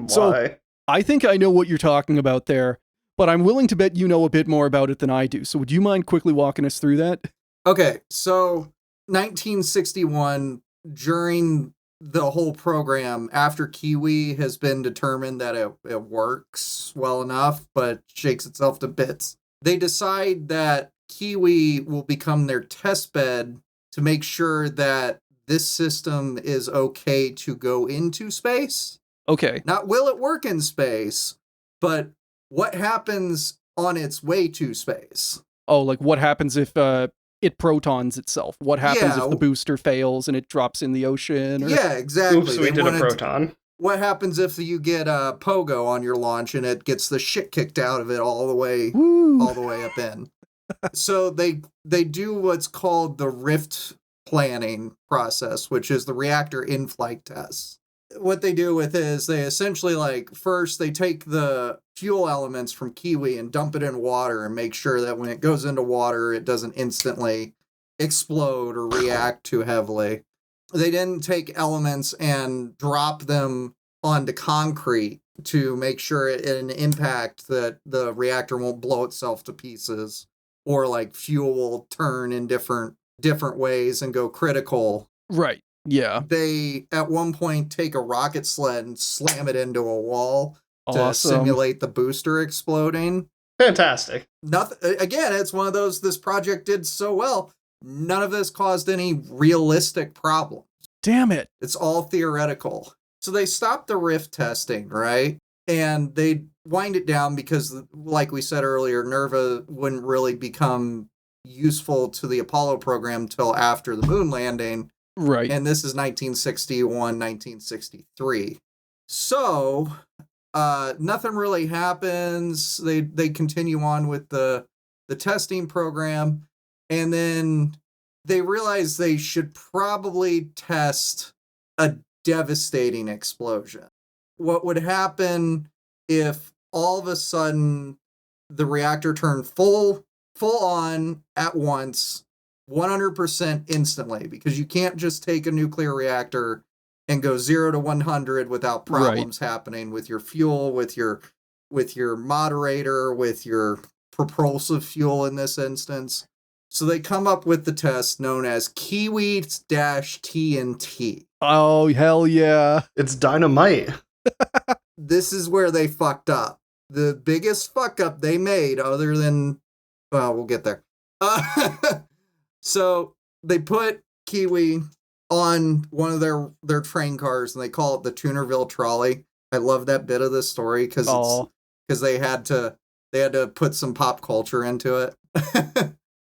So, I think I know what you're talking about there, but I'm willing to bet you know a bit more about it than I do. So would you mind quickly walking us through that?
Okay, so 1961, during the whole program, after Kiwi has been determined that it works well enough, but shakes itself to bits, they decide that Kiwi will become their test bed to make sure that this system is okay to go into space.
Okay.
Not will it work in space, but what happens on its way to space.
Oh, like what happens if it protons itself? What happens if the booster fails and it drops in the ocean? Or...
Yeah, exactly.
Oops, we did a proton.
What happens if you get a pogo on your launch and it gets the shit kicked out of it all the way up in? So they do what's called the rift planning process, which is the reactor in-flight tests. What they do with it is they essentially, like, first they take the fuel elements from Kiwi and dump it in water and make sure that when it goes into water, it doesn't instantly explode or react too heavily. They then take elements and drop them onto concrete to make sure an impact that the reactor won't blow itself to pieces, or like fuel will turn in different ways and go critical.
Right. Yeah.
They at one point take a rocket sled and slam it into a wall to simulate the booster exploding.
Fantastic.
Nothing. Again, it's one of those. This project did so well. None of this caused any realistic problems.
Damn it.
It's all theoretical. So they stopped the rift testing, right? And they wind it down because, like we said earlier, NERVA wouldn't really become useful to the Apollo program till after the moon landing.
Right.
And this is 1961, 1963. So nothing really happens. They continue on with the testing program. And then they realize they should probably test a devastating explosion. What would happen if all of a sudden the reactor turned full on at once, 100% instantly, because you can't just take a nuclear reactor and go 0 to 100 without problems happening with your fuel, with your moderator, with your propulsive fuel in this instance. So they come up with the test known as Kiwi-TNT.
Oh, hell yeah.
It's dynamite.
This is where they fucked up. The biggest fuck up they made, other than, well, we'll get there. So they put Kiwi on one of their train cars, and they call it the Tunerville Trolley. I love that bit of this story because they had to put some pop culture into it.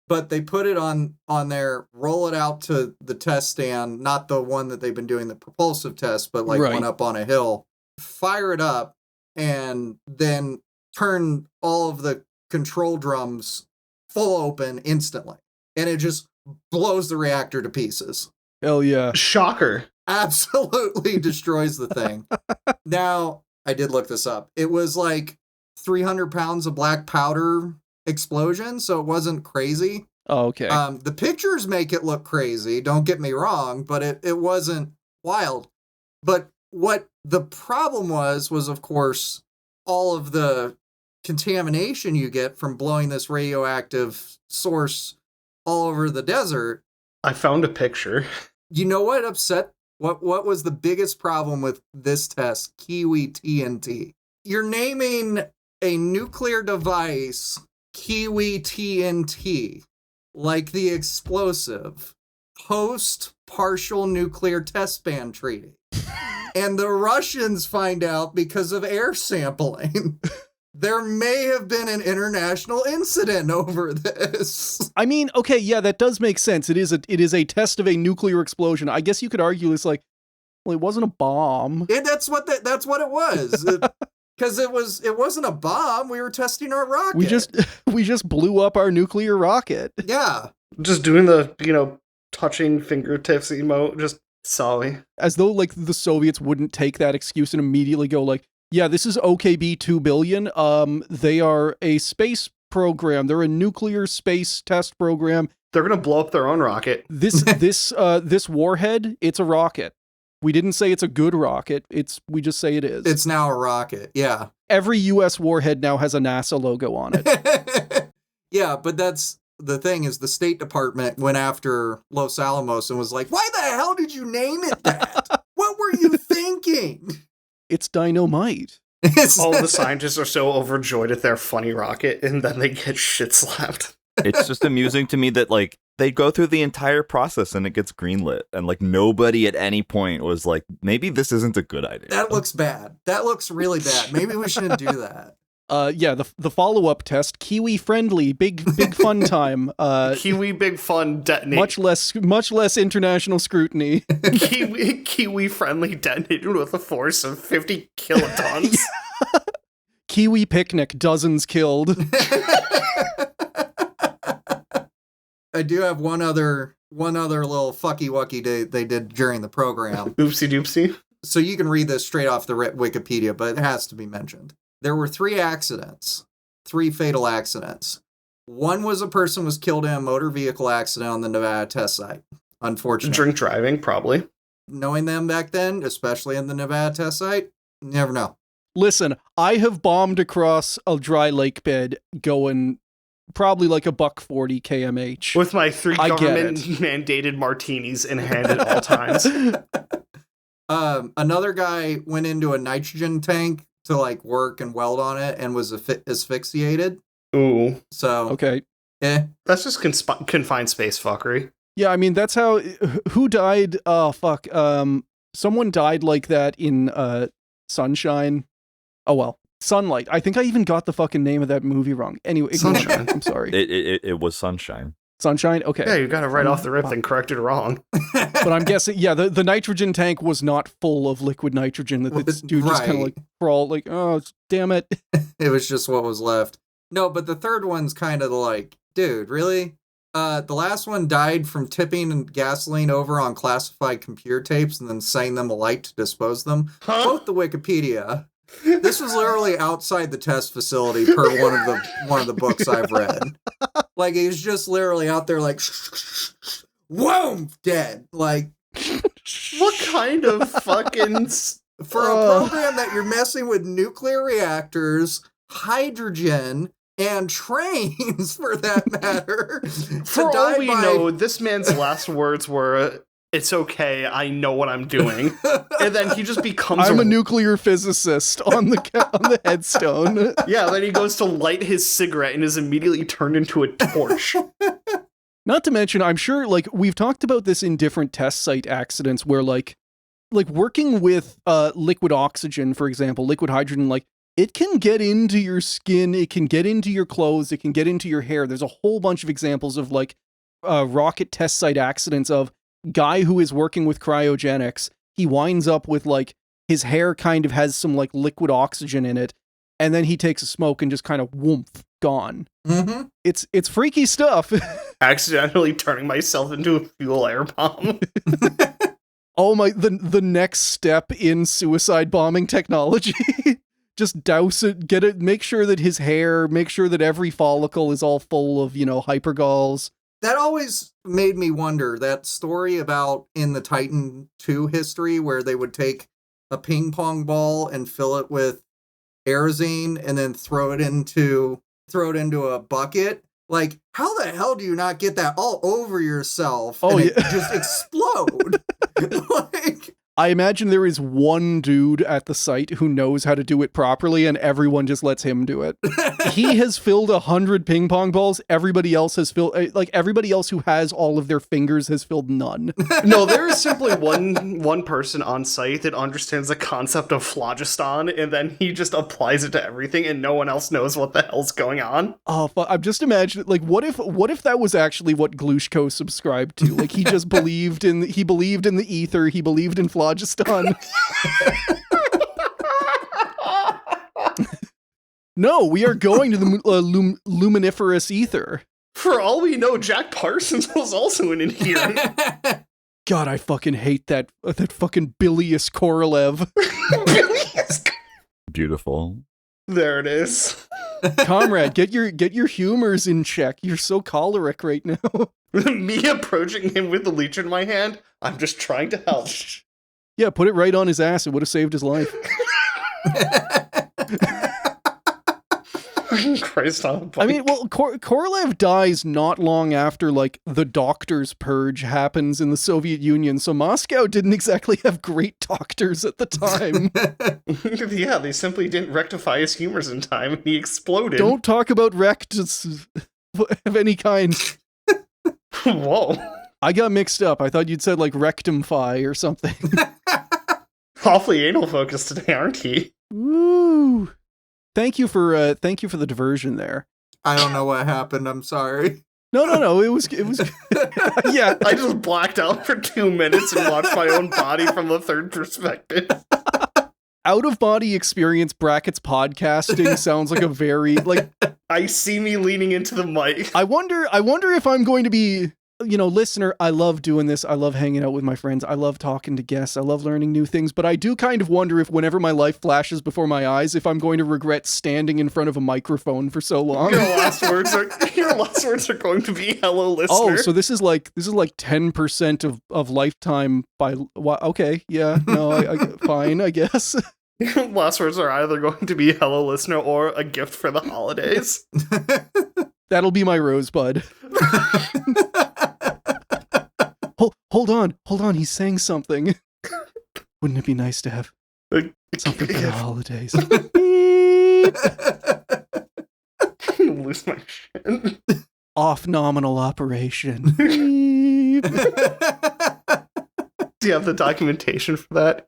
But they put it on there, roll it out to the test stand, not the one that they've been doing the propulsive test, but like one up on a hill, fire it up, and then turn all of the control drums full open instantly. And it just blows the reactor to pieces.
Hell yeah.
Shocker.
Absolutely destroys the thing. Now, I did look this up. It was like 300 pounds of black powder explosion, so it wasn't crazy.
Oh, okay.
The pictures make it look crazy, don't get me wrong, but it wasn't wild. But what the problem was of course, all of the contamination you get from blowing this radioactive source all over the desert.
I found a picture.
You know what what was the biggest problem with this test, Kiwi-TNT? You're naming a nuclear device Kiwi-TNT, like the explosive, post-partial nuclear test ban treaty. And the Russians find out because of air sampling. There may have been an international incident over this.
I mean, okay, yeah, that does make sense. It is a test of a nuclear explosion. I guess you could argue it's like, well, it wasn't a bomb.
That's what it was. Because it wasn't a bomb. We were testing our rocket.
We just blew up our nuclear rocket.
Yeah.
Just doing the, touching fingertips emote, just sorry.
As though like the Soviets wouldn't take that excuse and immediately go like, yeah, this is OKB 2 billion. They are a space program. They're a nuclear space test program.
They're gonna blow up their own rocket.
This warhead, it's a rocket. We didn't say it's a good rocket. We just say it is.
It's now a rocket. Yeah.
Every US warhead now has a NASA logo on it.
Yeah, but that's the thing is the State Department went after Los Alamos and was like, why the hell did you name it that? What were you thinking?
It's dynamite.
All the scientists are so overjoyed at their funny rocket, and then they get shit slapped.
It's just amusing to me that, like, they go through the entire process and it gets greenlit. And, like, nobody at any point was like, maybe this isn't a good idea.
That looks bad. That looks really bad. Maybe we shouldn't do that.
Yeah, the follow-up test, Kiwi friendly, big fun time.
Kiwi big fun detonate.
Much less international scrutiny.
Kiwi friendly detonated with a force of 50 kilotons.
Kiwi picnic, dozens killed.
I do have one other little fucky wucky they did during the program.
Oopsie doopsie.
So you can read this straight off the Wikipedia, but it has to be mentioned. There were 3 fatal accidents. One was a person was killed in a motor vehicle accident on the Nevada test site. Unfortunately.
Drink driving, probably.
Knowing them back then, especially in the Nevada test site, you never know.
Listen, I have bombed across a dry lake bed going probably like $140 kmh.
With my 3 government-mandated martinis in hand at all times.
Another guy went into a nitrogen tank to like work and weld on it and was asphyxiated.
Ooh.
So
okay.
That's just confined space fuckery.
Yeah, I mean that's how. Who died? Oh fuck. Someone died like that in Sunshine. Oh well, Sunlight. I think I even got the fucking name of that movie wrong. Anyway,
Sunshine.
I'm sorry.
It was Sunshine.
Sunshine? Okay.
Yeah, you got it right off the rip, then corrected wrong.
But I'm guessing, yeah, the nitrogen tank was not full of liquid nitrogen. That this dude just kind of like crawled, like, oh, damn it.
It was just what was left. No, but the third one's kind of like, dude, really? The last one died from tipping gasoline over on classified computer tapes and then setting them alight to dispose them.
Huh?
Quote the Wikipedia. This was literally outside the test facility per one of the books I've read. Like, he was just literally out there like, whoa, dead. Like,
what kind of fucking...
For a program that you're messing with nuclear reactors, hydrogen, and trains, for that matter.
For all we know, this man's last words were... It's okay, I know what I'm doing. And then he just becomes
I'm a nuclear physicist on the headstone.
Yeah, then he goes to light his cigarette and is immediately turned into a torch.
Not to mention, I'm sure, like, we've talked about this in different test site accidents where, like working with liquid oxygen, for example, liquid hydrogen, like, it can get into your skin, it can get into your clothes, it can get into your hair. There's a whole bunch of examples of, like, rocket test site accidents of guy who is working with cryogenics. He winds up with, like, his hair kind of has some, like, liquid oxygen in it, and then he takes a smoke and just kind of whoomp, gone.
Mm-hmm.
It's freaky stuff.
Accidentally turning myself into a fuel air bomb.
Oh my, the next step in suicide bombing technology. Just douse it, get it, make sure that his hair, make sure that every follicle is all full of, hypergalls.
That always made me wonder, that story about in the Titan 2 history where they would take a ping pong ball and fill it with Aerozine and then throw it into a bucket. Like, how the hell do you not get that all over yourself and it just explode? Like,
I imagine there is one dude at the site who knows how to do it properly, and everyone just lets him do it. He has filled 100 ping pong balls. Everybody else has filled, everybody else who has all of their fingers has filled none.
No, there is simply one person on site that understands the concept of phlogiston, and then he just applies it to everything, and no one else knows what the hell's going on.
Oh, I'm just imagining, like, what if that was actually what Glushko subscribed to? Like, he just believed in the ether, he believed in phlogiston. No, we are going to the luminiferous ether.
For all we know, Jack Parsons was also in here.
God, I fucking hate that fucking Bilious Korolev.
Beautiful.
There it is.
Comrade, get your humors in check. You're so choleric right now.
Me approaching him with the leech in my hand, I'm just trying to help.
Yeah, put it right on his ass. It would have saved his life.
Christ on a bike.
I mean, well, Korolev dies not long after, like, the doctor's purge happens in the Soviet Union, so Moscow didn't exactly have great doctors at the time.
Yeah, they simply didn't rectify his humors in time, and he exploded.
Don't talk about rectus. of any kind.
Whoa.
I got mixed up. I thought you'd said like rectum-fi or something.
Awfully anal focused today, aren't you?
Woo! Thank you for the diversion there.
I don't know what happened. I'm sorry.
No. It was. Yeah.
I just blacked out for 2 minutes and watched my own body from the third perspective.
Out of body experience brackets podcasting sounds like a very like.
I see me leaning into the mic.
I wonder if I'm going to be, listener. I love doing this. I love hanging out with my friends. I love talking to guests. I love learning new things. But I do kind of wonder if whenever my life flashes before my eyes, if I'm going to regret standing in front of a microphone for so long.
Your last words are going to be "Hello, listener."
Oh, so this is like 10% of lifetime by. Okay, yeah, no, I fine, I guess.
Your last words are either going to be "Hello, listener" or a gift for the holidays.
That'll be my rosebud. Hold on, he's saying something. Wouldn't it be nice to have something for the holidays?
Lose my shit.
Off nominal operation.
Do you have the documentation for that?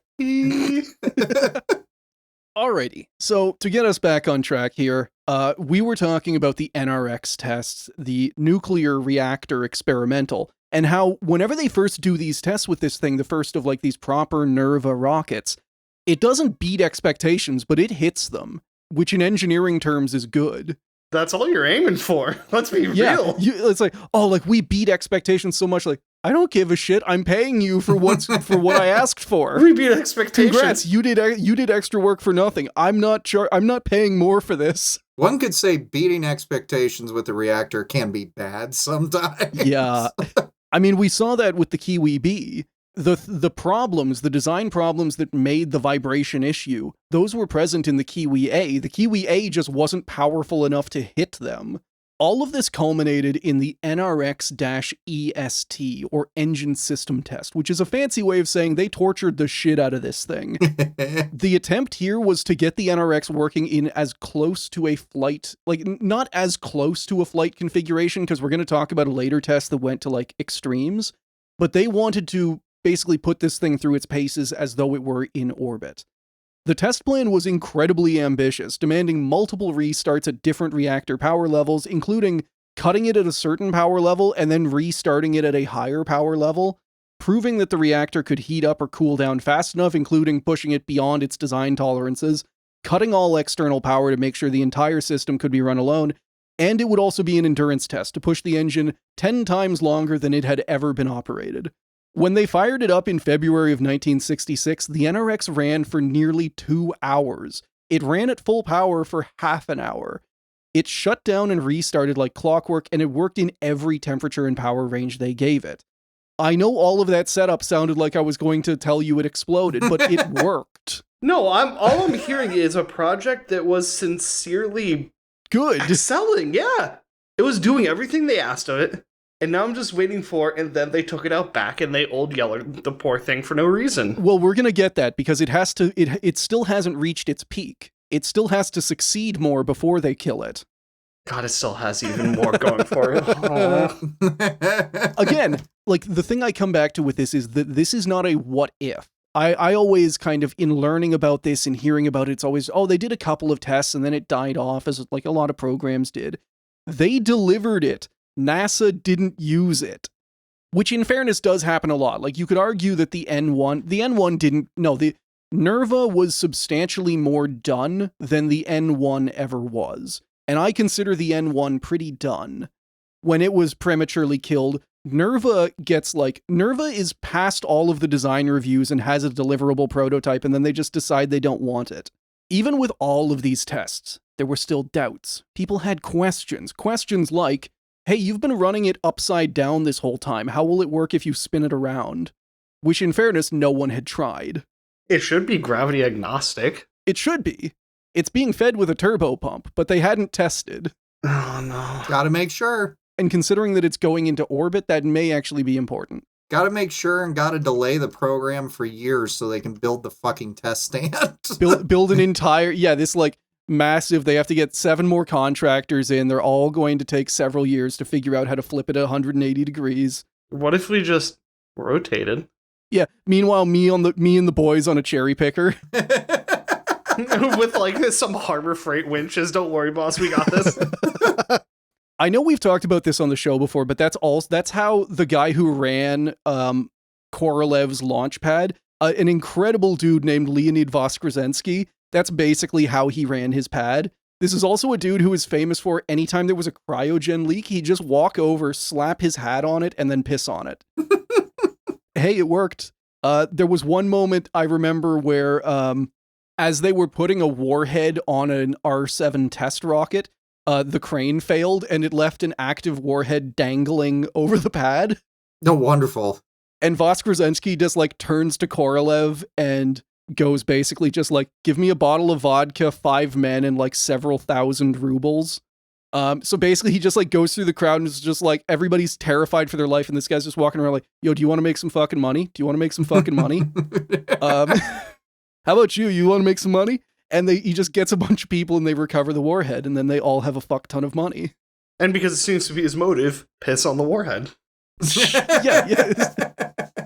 Alrighty, so to get us back on track here, we were talking about the NRX tests, the nuclear reactor experimental, and how whenever they first do these tests with this thing, the first of like these proper NERVA rockets, it doesn't beat expectations, but it hits them, which in engineering terms is good.
That's all you're aiming for. Let's be real.
It's like, oh, like we beat expectations so much, like, I don't give a shit. I'm paying you for what I asked for.
We beat expectations.
Congrats, you did extra work for nothing. I'm not paying more for this.
One could say beating expectations with the reactor can be bad sometimes.
Yeah. I mean, we saw that with the Kiwi B. The problems, the design problems that made the vibration issue, those were present in the Kiwi A. The Kiwi A just wasn't powerful enough to hit them. All of this culminated in the NRX-EST, or Engine System Test, which is a fancy way of saying they tortured the shit out of this thing. The attempt here was to get the NRX working in as close to a flight, like not as close to a flight configuration, because we're going to talk about a later test that went to like extremes, but they wanted to basically put this thing through its paces as though it were in orbit. The test plan was incredibly ambitious, demanding multiple restarts at different reactor power levels, including cutting it at a certain power level and then restarting it at a higher power level, proving that the reactor could heat up or cool down fast enough, including pushing it beyond its design tolerances, cutting all external power to make sure the entire system could be run alone, and it would also be an endurance test to push the engine 10 times longer than it had ever been operated. When they fired it up in February of 1966, the NRX ran for nearly 2 hours. It ran at full power for half an hour. It shut down and restarted like clockwork, and it worked in every temperature and power range they gave it. I know all of that setup sounded like I was going to tell you it exploded, but it worked.
No, all I'm hearing is a project that was sincerely
good.
Excelling, yeah. It was doing everything they asked of it. And now I'm just waiting for, and then they took it out back and they old yellered the poor thing for no reason.
Well, we're going to get that because it still hasn't reached its peak. It still has to succeed more before they kill it.
God, it still has even more going for it.
Again, like the thing I come back to with this is that this is not a what if. I always kind of, in learning about this and hearing about it, it's always, oh, they did a couple of tests and then it died off, as like a lot of programs did. They delivered it. NASA didn't use it, which in fairness does happen a lot. Like you could argue that the N1 didn't, no, the NERVA was substantially more done than the N1 ever was. And I consider the N1 pretty done. When it was prematurely killed, NERVA is past all of the design reviews and has a deliverable prototype, and then they just decide they don't want it. Even with all of these tests, there were still doubts. People had questions. Questions like, hey, you've been running it upside down this whole time. How will it work if you spin it around? Which, in fairness, no one had tried.
It should be gravity agnostic.
It should be. It's being fed with a turbo pump, but they hadn't tested.
Oh, no.
Gotta make sure.
And considering that it's going into orbit, that may actually be important.
Gotta make sure and gotta delay the program for years so they can build the fucking test stand.
build an entire, this like, massive. They have to get 7 more contractors in. They're all going to take several years to figure out how to flip it 180 degrees.
What if we just rotated?
Yeah. Meanwhile, me and the boys on a cherry picker.
With like some Harbor Freight winches. Don't worry, boss. We got this.
I know we've talked about this on the show before, but that's how the guy who ran Korolev's launch pad, an incredible dude named Leonid Voskresensky, that's basically how he ran his pad. This is also a dude who is famous for anytime there was a cryogen leak, he'd just walk over, slap his hat on it, and then piss on it. Hey, it worked. There was one moment I remember where as they were putting a warhead on an R7 test rocket, the crane failed and it left an active warhead dangling over the pad.
Oh, wonderful.
And Voskresensky just like turns to Korolev and goes basically just like, give me a bottle of vodka, 5 men, and like several thousand rubles. So basically he just like goes through the crowd and is just like, everybody's terrified for their life. And this guy's just walking around like, yo, do you want to make some fucking money? Do you want to make some fucking money? How about you? You want to make some money? And he just gets a bunch of people and they recover the warhead and then they all have a fuck ton of money.
And because it seems to be his motive, piss on the warhead.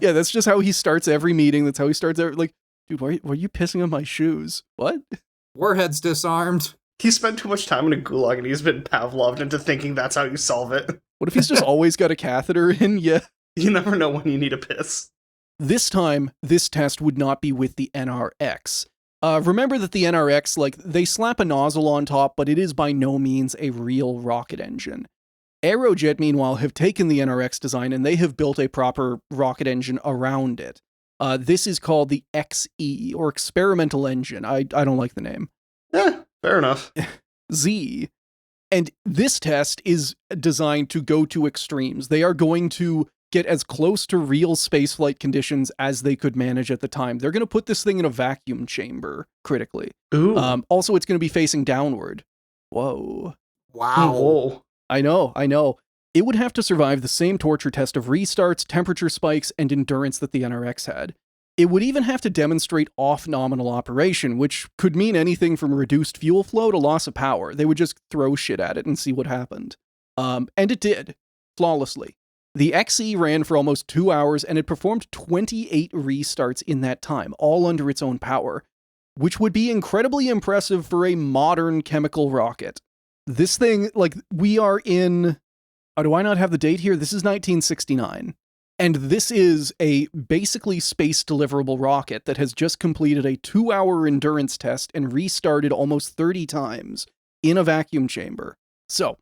Yeah, that's just how he starts every meeting. That's how he starts every, like, dude, why are you pissing on my shoes? What?
Warhead's disarmed.
He spent too much time in a gulag and he's been Pavloved into thinking that's how you solve it.
What if he's just always got a catheter in? Yeah.
You never know when you need a piss.
This time, this test would not be with the NRX. Remember that the NRX, like, they slap a nozzle on top, but it is by no means a real rocket engine. Aerojet, meanwhile, have taken the NRX design and they have built a proper rocket engine around it. This is called the XE, or Experimental Engine. I don't like the name.
Fair enough.
Z. And this test is designed to go to extremes. They are going to get as close to real spaceflight conditions as they could manage at the time. They're going to put this thing in a vacuum chamber, critically.
Ooh.
Also, it's going to be facing downward. Whoa.
Wow.
Whoa.
I know. It would have to survive the same torture test of restarts, temperature spikes, and endurance that the NRX had. It would even have to demonstrate off-nominal operation, which could mean anything from reduced fuel flow to loss of power. They would just throw shit at it and see what happened. And it did, flawlessly. The XE ran for almost 2 hours, and it performed 28 restarts in that time, all under its own power, which would be incredibly impressive for a modern chemical rocket. This thing, like, we are in... Oh, do I not have the date here? This is 1969. And this is a basically space deliverable rocket that has just completed a 2-hour endurance test and restarted almost 30 times in a vacuum chamber. So,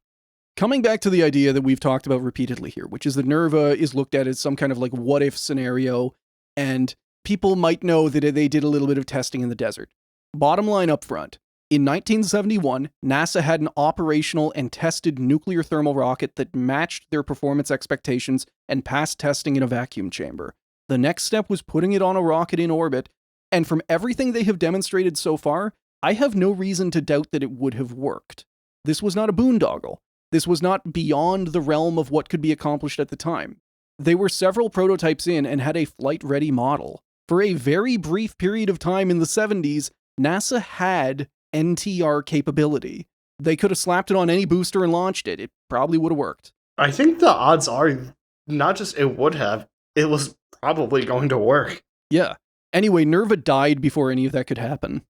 coming back to the idea that we've talked about repeatedly here, which is that NERVA is looked at as some kind of like what-if scenario, and people might know that they did a little bit of testing in the desert. Bottom line up front. In 1971, NASA had an operational and tested nuclear thermal rocket that matched their performance expectations and passed testing in a vacuum chamber. The next step was putting it on a rocket in orbit, and from everything they have demonstrated so far, I have no reason to doubt that it would have worked. This was not a boondoggle. This was not beyond the realm of what could be accomplished at the time. They were several prototypes in and had a flight-ready model. For a very brief period of time in the 70s, NASA had NTR capability. They could have slapped it on any booster and launched it. It probably would have worked.
I think the odds are not just it would have, it was probably going to work.
Yeah. Anyway, NERVA died before any of that could happen.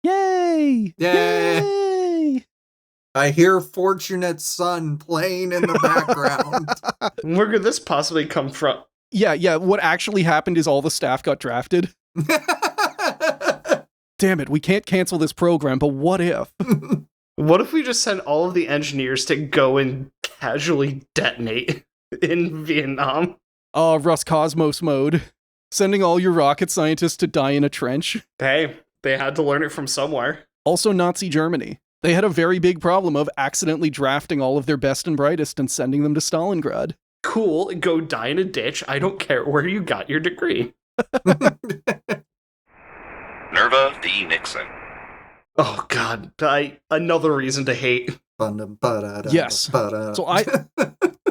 Yay! Yay!
I hear Fortunate Son playing in the background.
Where could this possibly come from?
Yeah. What actually happened is all the staff got drafted. Damn it, we can't cancel this program, but what if?
What if we just send all of the engineers to go and casually detonate in Vietnam?
Oh, Roscosmos mode. Sending all your rocket scientists to die in a trench.
Hey, they had to learn it from somewhere.
Also Nazi Germany. They had a very big problem of accidentally drafting all of their best and brightest and sending them to Stalingrad.
Cool, go die in a ditch. I don't care where you got your degree.
NERVA v. Nixon.
Oh god, another reason to hate.
Yes. So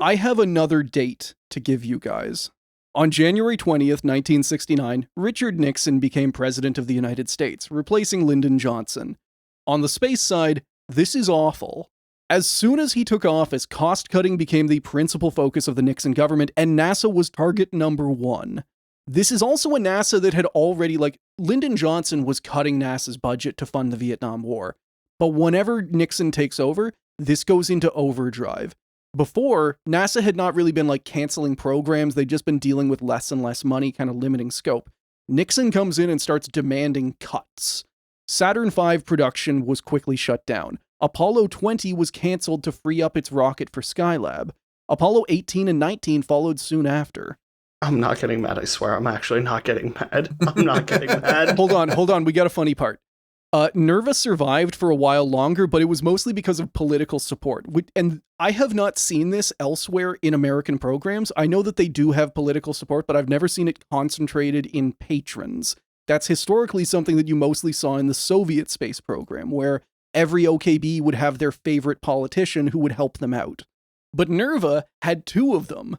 I have another date to give you guys. On January 20th, 1969, Richard Nixon became president of the United States, replacing Lyndon Johnson. On the space side, this is awful. As soon as he took office, cost-cutting became the principal focus of the Nixon government, and NASA was target number 1. This is also a NASA that had already, Lyndon Johnson was cutting NASA's budget to fund the Vietnam War. But whenever Nixon takes over, this goes into overdrive. Before, NASA had not really been, canceling programs. They'd just been dealing with less and less money, kind of limiting scope. Nixon comes in and starts demanding cuts. Saturn V production was quickly shut down. Apollo 20 was canceled to free up its rocket for Skylab. Apollo 18 and 19 followed soon after.
I'm not getting mad, I swear. I'm actually not getting mad. I'm not getting mad.
Hold on. We got a funny part. NERVA survived for a while longer, but it was mostly because of political support. And I have not seen this elsewhere in American programs. I know that they do have political support, but I've never seen it concentrated in patrons. That's historically something that you mostly saw in the Soviet space program, where every OKB would have their favorite politician who would help them out. But NERVA had 2 of them.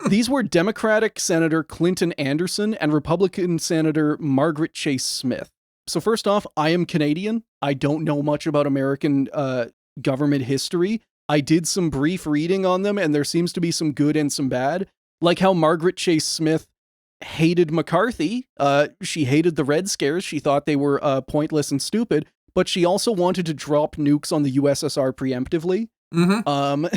These were Democratic Senator Clinton Anderson and Republican Senator Margaret Chase Smith. So first off, I am Canadian. I don't know much about American government history. I did some brief reading on them, and there seems to be some good and some bad. Like how Margaret Chase Smith hated McCarthy. She hated the Red Scares. She thought they were pointless and stupid, but she also wanted to drop nukes on the USSR preemptively. Mm-hmm.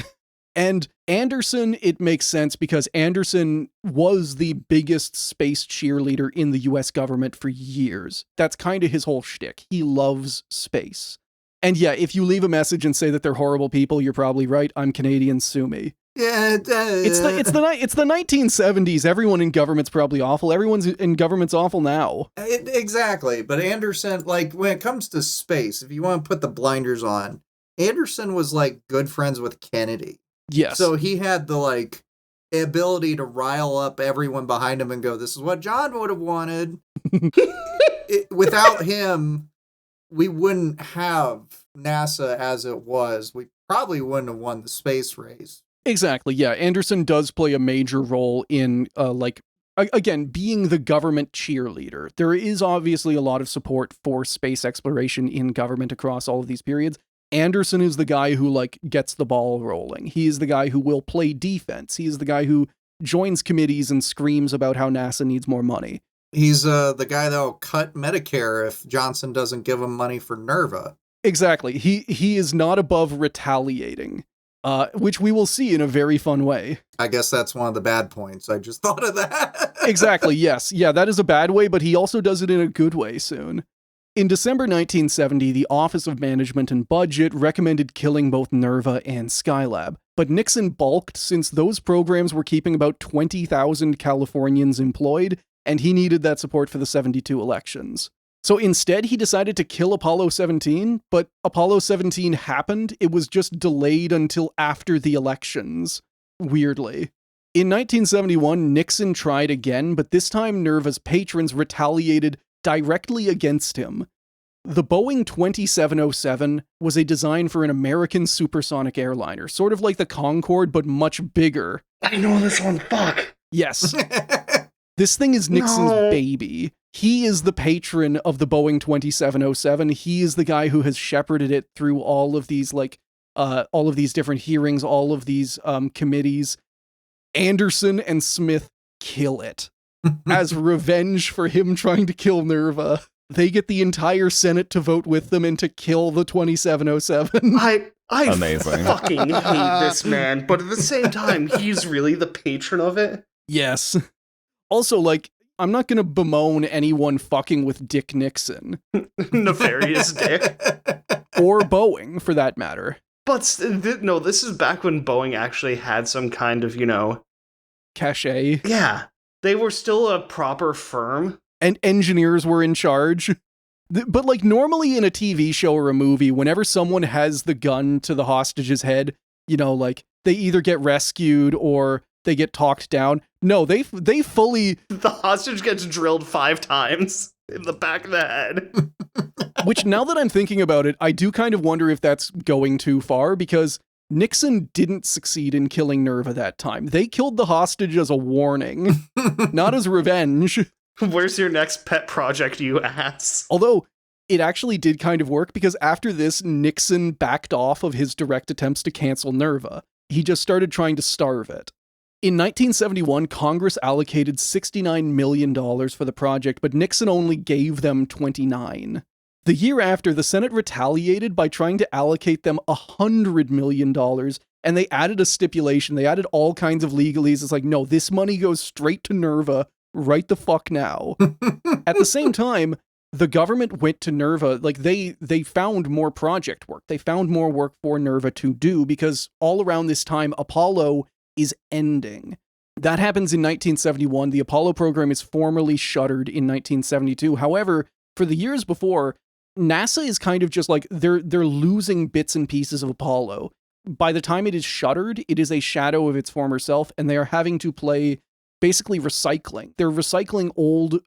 And Anderson, it makes sense because Anderson was the biggest space cheerleader in the US government for years. That's kind of his whole shtick. He loves space. And yeah, if you leave a message and say that they're horrible people, you're probably right. I'm Canadian, sue me.
Yeah,
it's the 1970s. Everyone in government's probably awful. Everyone's in government's awful now.
Exactly. But Anderson, when it comes to space, if you want to put the blinders on, Anderson was good friends with Kennedy.
Yes.
So he had the ability to rile up everyone behind him and go, this is what John would have wanted. Without him, we wouldn't have NASA as it was. We probably wouldn't have won the space race.
Exactly. Yeah. Anderson does play a major role in again, being the government cheerleader. There is obviously a lot of support for space exploration in government across all of these periods. Anderson is the guy who, gets the ball rolling. He is the guy who will play defense. He is the guy who joins committees and screams about how NASA needs more money.
He's the guy that'll cut Medicare if Johnson doesn't give him money for NERVA.
Exactly. He is not above retaliating, which we will see in a very fun way.
I guess that's one of the bad points. I just thought of that.
Exactly, yes. Yeah, that is a bad way, but he also does it in a good way soon. In December 1970, the Office of Management and Budget recommended killing both NERVA and Skylab, but Nixon balked since those programs were keeping about 20,000 Californians employed, and he needed that support for the 72 elections. So instead, he decided to kill Apollo 17, but Apollo 17 happened. It was just delayed until after the elections, weirdly. In 1971, Nixon tried again, but this time NERVA's patrons retaliated directly against him. The Boeing 2707 was a design for an American supersonic airliner, sort of like the Concorde, but much bigger.
I know this one, fuck.
Yes. This thing is Nixon's baby. He is the patron of the Boeing 2707. He is the guy who has shepherded it through all of these, all of these different hearings, all of these committees. Anderson and Smith kill it. As revenge for him trying to kill NERVA, they get the entire Senate to vote with them and to kill the 2707.
I
Amazing.
fucking hate this man, but at the same time, he's really the patron of it.
Yes. Also, I'm not gonna bemoan anyone fucking with Dick Nixon.
Nefarious Dick.
Or Boeing, for that matter.
But, no, this is back when Boeing actually had some kind of,
Cachet.
Yeah. They were still a proper firm.
And engineers were in charge. But normally in a TV show or a movie, whenever someone has the gun to the hostage's head, they either get rescued or they get talked down. No, they fully...
The hostage gets drilled 5 times in the back of the head.
Which, now that I'm thinking about it, I do kind of wonder if that's going too far, because Nixon didn't succeed in killing NERVA that time. They killed the hostage as a warning, not as revenge.
Where's your next pet project, you ass?
Although, it actually did kind of work because after this, Nixon backed off of his direct attempts to cancel NERVA. He just started trying to starve it. In 1971, Congress allocated $69 million for the project, but Nixon only gave them $29. The year after, the Senate retaliated by trying to allocate them $100 million, and they added a stipulation. They added all kinds of legalese. It's like, no, this money goes straight to NERVA right the fuck now. At the same time, the government went to NERVA, like they found more project work. They found more work for NERVA to do because all around this time, Apollo is ending. That happens in 1971. The Apollo program is formally shuttered in 1972. However, for the years before, NASA is kind of just like, they're losing bits and pieces of Apollo. By the time it is shuttered, it is a shadow of its former self, and they are having to play basically recycling. They're recycling old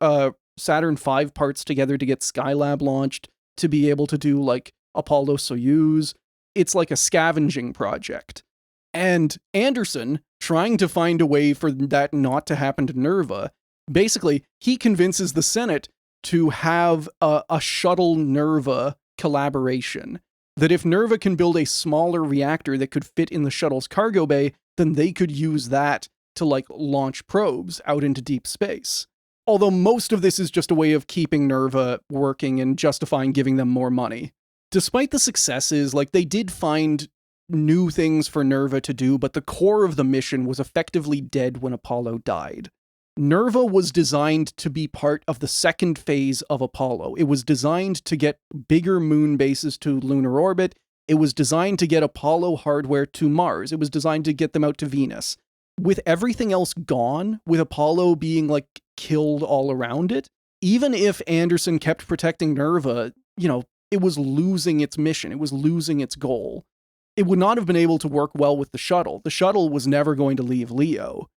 Saturn V parts together to get Skylab launched, to be able to do like Apollo Soyuz. It's like a scavenging project. And Anderson, trying to find a way for that not to happen to NERVA, basically, he convinces the Senate to have a shuttle NERVA collaboration. That if NERVA can build a smaller reactor that could fit in the shuttle's cargo bay, then they could use that to like launch probes out into deep space. Although most of this is just a way of keeping NERVA working and justifying giving them more money. Despite the successes, like they did find new things for NERVA to do, but the core of the mission was effectively dead when Apollo died. NERVA was designed to be part of the second phase of Apollo. It was designed to get bigger moon bases to lunar orbit. It was designed to get Apollo hardware to Mars. It was designed to get them out to Venus. With everything else gone, with Apollo being like killed all around it, even if Anderson kept protecting NERVA, it was losing its mission. It was losing its goal. It would not have been able to work well with the shuttle. The shuttle was never going to leave Leo.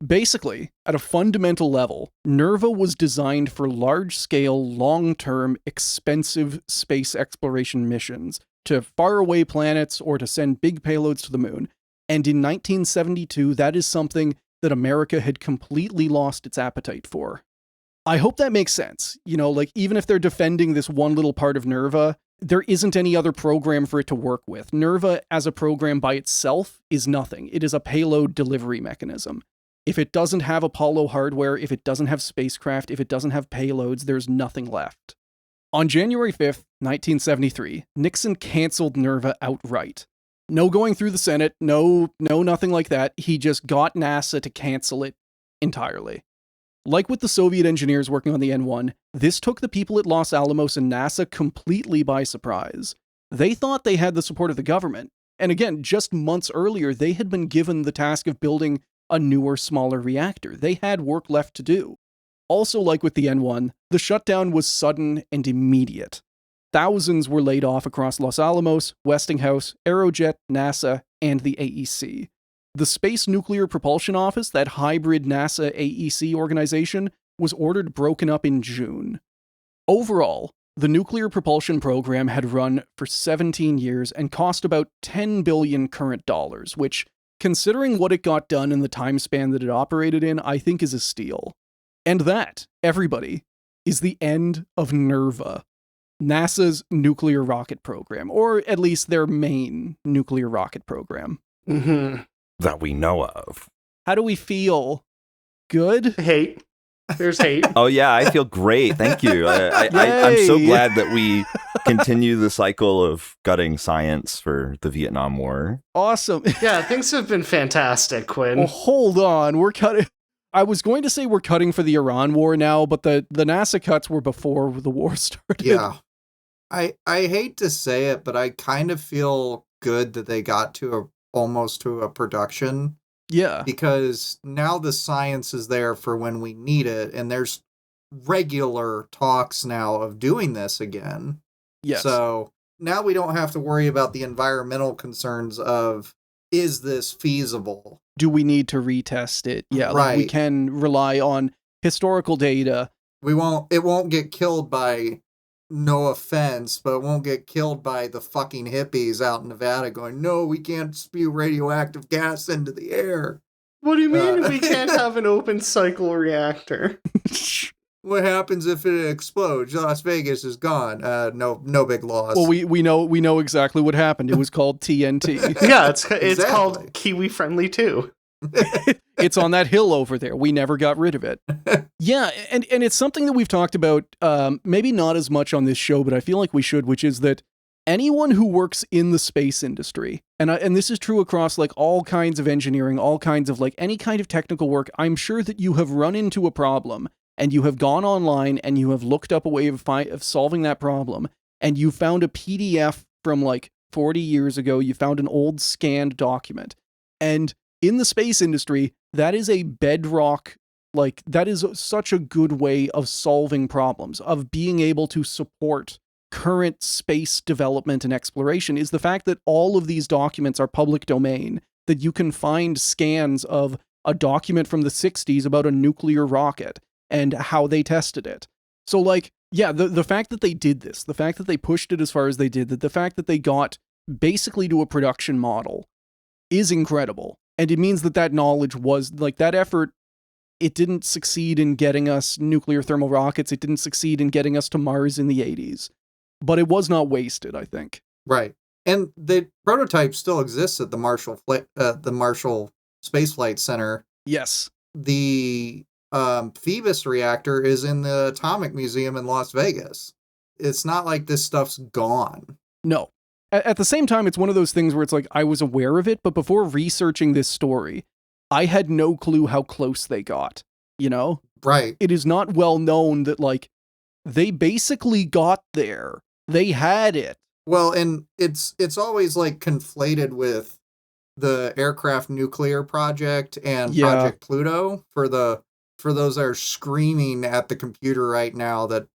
Basically, at a fundamental level, NERVA was designed for large-scale, long-term, expensive space exploration missions to faraway planets or to send big payloads to the moon. And in 1972, that is something that America had completely lost its appetite for. I hope that makes sense. Even if they're defending this one little part of NERVA, there isn't any other program for it to work with. NERVA as a program by itself is nothing. It is a payload delivery mechanism. If it doesn't have Apollo hardware, if it doesn't have spacecraft, if it doesn't have payloads, there's nothing left. On January 5th, 1973, Nixon canceled NERVA outright. No going through the Senate, no, nothing like that. He just got NASA to cancel it entirely. Like with the Soviet engineers working on the N1, this took the people at Los Alamos and NASA completely by surprise. They thought they had the support of the government. And again, just months earlier, they had been given the task of building a newer, smaller reactor. They had work left to do. Also, like with the N1, the shutdown was sudden and immediate. Thousands were laid off across Los Alamos, Westinghouse, Aerojet, NASA, and the AEC. The Space Nuclear Propulsion Office, that hybrid NASA-AEC organization, was ordered broken up in June. Overall, the nuclear propulsion program had run for 17 years and cost about $10 billion current dollars, which, considering what it got done in the time span that it operated in, I think is a steal. And that, everybody, is the end of NERVA, NASA's nuclear rocket program, or at least their main nuclear rocket program.
Mm-hmm.
That we know of.
How do we feel? Good?
Hate. There's hate.
Oh yeah, I feel great. Thank you. I'm so glad that we continue the cycle of gutting science for the Vietnam War.
Awesome.
Yeah, things have been fantastic, Quinn.
Well, hold on. We're cutting. I was going to say we're cutting for the Iran war now, but the NASA cuts were before the war started.
Yeah. I hate to say it, but I kind of feel good that they got to almost to a production.
Yeah.
Because now the science is there for when we need it, and there's regular talks now of doing this again.
Yes.
So now we don't have to worry about the environmental concerns of, is this feasible?
Do we need to retest it? Yeah,
right.
Like we can rely on historical data.
It won't get killed by, no offense, but it won't get killed by the fucking hippies out in Nevada going, no, we can't spew radioactive gas into the air.
What do you mean we can't have an open cycle reactor?
What happens if it explodes? Las Vegas is gone. No big loss.
Well, we know exactly what happened. It was called TNT.
Yeah, it's called Kiwi friendly too.
It's on that hill over there. We never got rid of it. Yeah, and it's something that we've talked about, maybe not as much on this show, but I feel like we should, which is that anyone who works in the space industry, and this is true across like all kinds of engineering, all kinds of like any kind of technical work, I'm sure that you have run into a problem and you have gone online and you have looked up a way of solving that problem, and you found a PDF from like 40 years ago, you found an old scanned document. And in the space industry, that is a bedrock, like that is such a good way of solving problems, of being able to support current space development and exploration, is the fact that all of these documents are public domain, that you can find scans of a document from the 60s about a nuclear rocket and how they tested it. So like, yeah, the fact that they did this, the fact that they pushed it as far as they did, that the fact that they got basically to a production model is incredible. And it means that knowledge was, like, that effort, it didn't succeed in getting us nuclear thermal rockets, it didn't succeed in getting us to Mars in the 80s. But it was not wasted, I think.
Right. And the prototype still exists at the Marshall Space Flight Center.
Yes.
The Phoebus reactor is in the Atomic Museum in Las Vegas. It's not like this stuff's gone.
No. At the same time, it's one of those things where it's like, I was aware of it, but before researching this story, I had no clue how close they got, you know?
Right.
It is not well known that, like, they basically got there. They had it.
Well, and it's always, like, conflated with the aircraft nuclear project and Project Pluto for those that are screaming at the computer right now that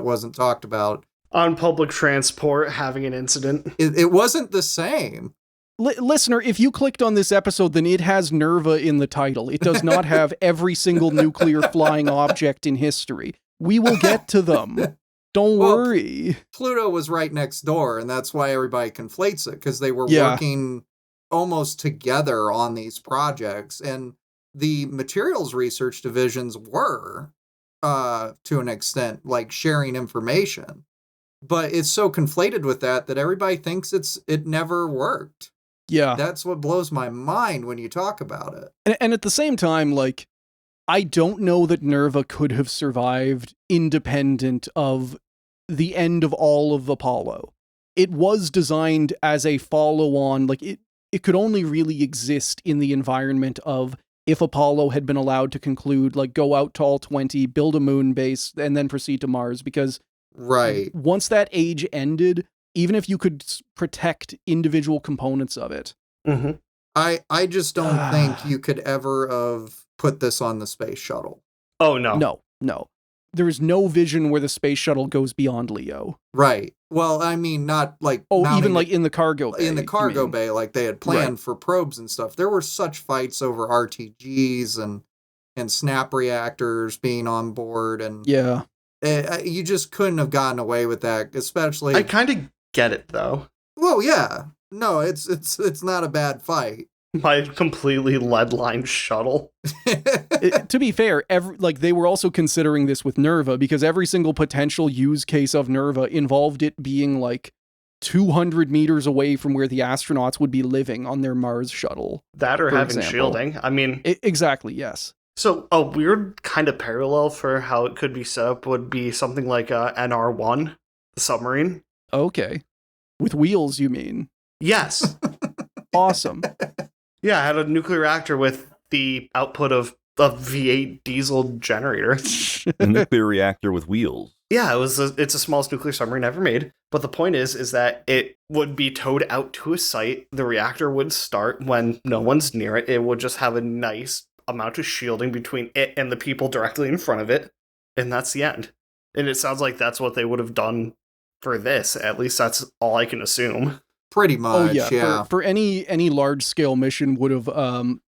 wasn't talked about.
On public transport, having an incident.
It wasn't the same.
Listener, if you clicked on this episode, then it has NERVA in the title. It does not have every single nuclear flying object in history. We will get to them. Don't worry.
Pluto was right next door, and that's why everybody conflates it, because they were working almost together on these projects. And the materials research divisions were, to an extent, like sharing information. But it's so conflated with that everybody thinks it never worked.
Yeah.
That's what blows my mind when you talk about it.
And at the same time, like, I don't know that NERVA could have survived independent of the end of all of Apollo. It was designed as a follow-on, like, it could only really exist in the environment of if Apollo had been allowed to conclude, like, go out to all 20, build a moon base, and then proceed to Mars, because
right.
Once that age ended, even if you could protect individual components of it.
Mm-hmm.
I just don't think you could ever have put this on the space shuttle.
Oh, no.
No. There is no vision where the space shuttle goes beyond Leo.
Right. Well, I mean, not like...
even like in the cargo bay.
In the cargo bay, like they had planned for probes and stuff. There were such fights over RTGs and snap reactors being on board. And
yeah.
You just couldn't have gotten away with that, especially...
I kind of get it, though.
Well, yeah. No, it's not a bad fight.
My completely lead-lined shuttle.
To be fair, they were also considering this with NERVA, because every single potential use case of NERVA involved it being like 200 meters away from where the astronauts would be living on their Mars shuttle.
That or having shielding. I mean...
exactly, yes.
So a weird kind of parallel for how it could be set up would be something like NR1, the submarine.
Okay. With wheels, you mean?
Yes.
Awesome.
Yeah, I had a nuclear reactor with the output of a V8 diesel generator.
A nuclear reactor with wheels.
Yeah, it's the smallest nuclear submarine ever made. But the point is that it would be towed out to a site. The reactor would start when no one's near it. It would just have a nice amount of shielding between it and the people directly in front of it. And that's the end. And it sounds like that's what they would have done for this. At least that's all I can assume.
Pretty much, yeah.
For any large-scale mission would have,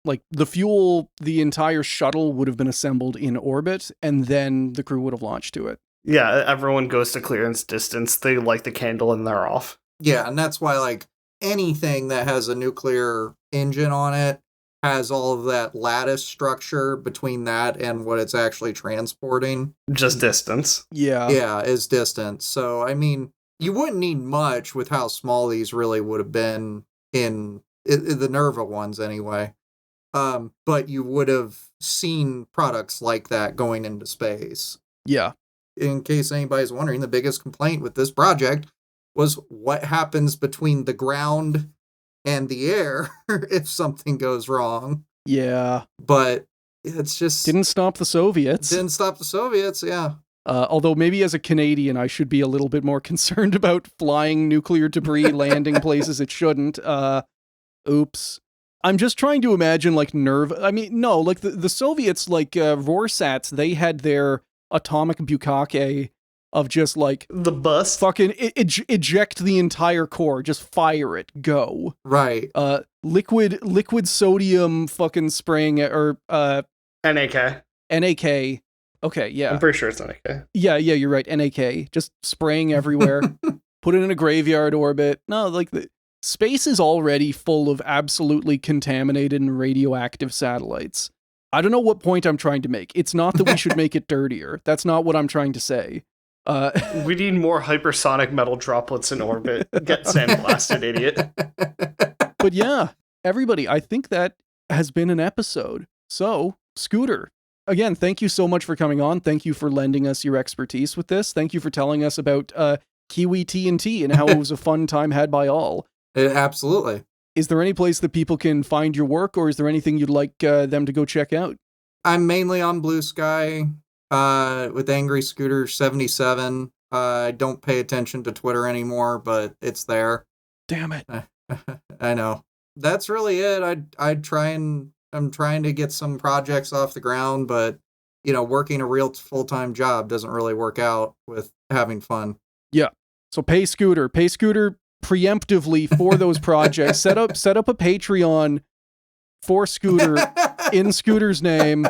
like, the entire shuttle would have been assembled in orbit, and then the crew would have launched to it.
Yeah, everyone goes to clearance distance. They light the candle and they're off.
Yeah, and that's why, like, anything that has a nuclear engine on it has all of that lattice structure between that and what it's actually transporting.
Just distance.
Yeah.
Yeah, is distance. So, I mean, you wouldn't need much with how small these really would have been in the NERVA ones anyway. But you would have seen products like that going into space.
Yeah.
In case anybody's wondering, the biggest complaint with this project was what happens between the ground and the air if something goes wrong.
Yeah.
But it's just...
Didn't stop the Soviets.
Yeah.
Although maybe as a Canadian, I should be a little bit more concerned about flying nuclear debris landing places it shouldn't. Oops. I'm just trying to imagine, like, NERVA. I mean, no, like, the Soviets, like, Rorsats, they had their atomic bukkake of just, like...
The bus?
Fucking eject the entire core. Just fire it. Go.
Right.
Liquid sodium fucking spraying, or...
NAK.
NAK. Okay, yeah.
I'm pretty sure it's NAK.
Yeah, you're right. NAK. Just spraying everywhere. Put it in a graveyard orbit. No, like, space is already full of absolutely contaminated and radioactive satellites. I don't know what point I'm trying to make. It's not that we should make it dirtier. That's not what I'm trying to say.
We need more hypersonic metal droplets in orbit. Get sandblasted, idiot.
But yeah, everybody, I think that has been an episode. So, Scooter, again, thank you so much for coming on. Thank you for lending us your expertise with this. Thank you for telling us about Kiwi TNT and how it was a fun time had by all.
Absolutely.
Is there any place that people can find your work, or is there anything you'd like them to go check out?
I'm mainly on Blue Sky with Angry Scooter 77. I don't pay attention to Twitter anymore, but it's there.
Damn it.
I know. That's really it. I'm trying to get some projects off the ground, but, you know, working a real full-time job doesn't really work out with having fun.
Yeah. So pay Scooter preemptively for those projects. Set up a Patreon for Scooter in Scooter's name,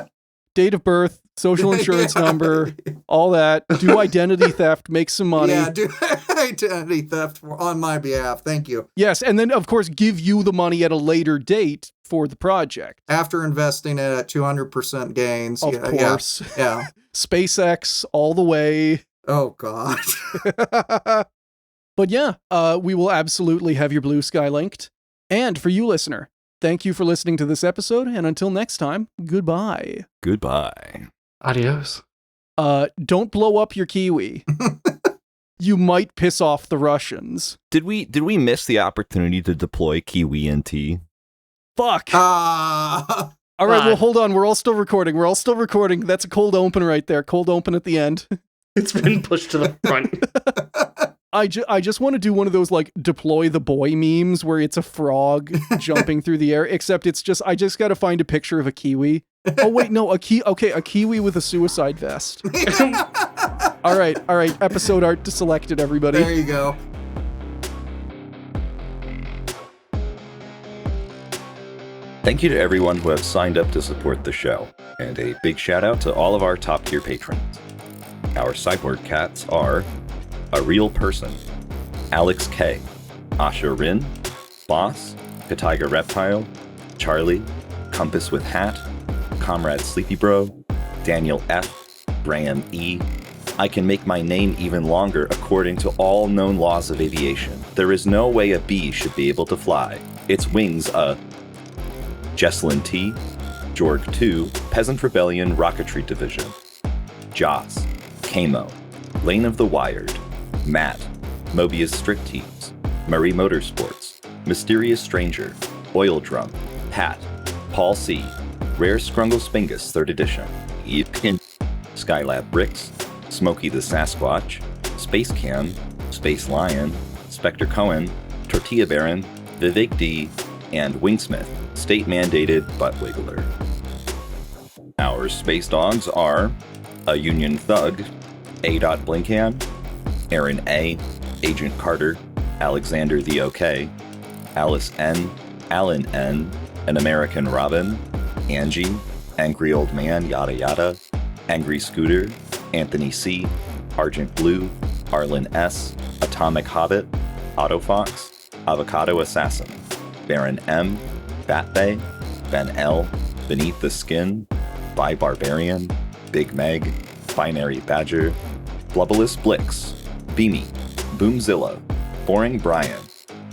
date of birth, social insurance number, all that. Do identity theft, make some money.
Yeah, do identity theft on my behalf. Thank you.
Yes, and then, of course, give you the money at a later date for the project.
After investing it at 200% gains.
Of course.
Yeah.
SpaceX all the way.
Oh, God.
But yeah, we will absolutely have your Blue Sky linked. And for you, listener, thank you for listening to this episode, and until next time, goodbye.
Goodbye.
Adios.
Don't blow up your Kiwi. You might piss off the Russians.
Did we miss the opportunity to deploy Kiwi NT?
Fuck. All right, well, hold on. We're all still recording. That's a cold open right there. Cold open at the end.
It's been pushed to the front.
I just want to do one of those, like, deploy the boy memes where it's a frog jumping through the air, except I just got to find a picture of a kiwi. Oh, wait, no, a kiwi with a suicide vest. All right, episode art selected, everybody.
There you go.
Thank you to everyone who have signed up to support the show, and a big shout out to all of our top tier patrons. Our cyborg cats are A Real Person, Alex K, Asha Rin, Boss, Katiga Reptile, Charlie, Compass with Hat, Comrade Sleepy Bro, Daniel F, Graham E. I can make my name even longer according to all known laws of aviation. There is no way a bee should be able to fly. Its wings, Jesslyn T, Jorg 2, Peasant Rebellion Rocketry Division, Joss, Kamo, Lane of the Wired, Matt, Mobius Strict Teams, Murray Motorsports, Mysterious Stranger, Oil Drum, Pat, Paul C, Rare Scrungle Spingus 3rd Edition, Pin, Skylab Bricks, Smokey the Sasquatch, Space Cam, Space Lion, Spectre Cohen, Tortilla Baron, Vivek D, and Wingsmith, state-mandated butt wiggler. Our space dogs are a Union Thug, A. Blinkham, Aaron A., Agent Carter, Alexander the OK, Alice N., Alan N., An American Robin, Angie, Angry Old Man, Yada Yada, Angry Scooter, Anthony C., Argent Blue, Arlen S., Atomic Hobbit, Autofox, Avocado Assassin, Baron M., Batbay, Ben L, Beneath the Skin, By Barbarian, Big Meg, Binary Badger, Blubulous Blix, Beamy, Boomzilla, Boring Brian,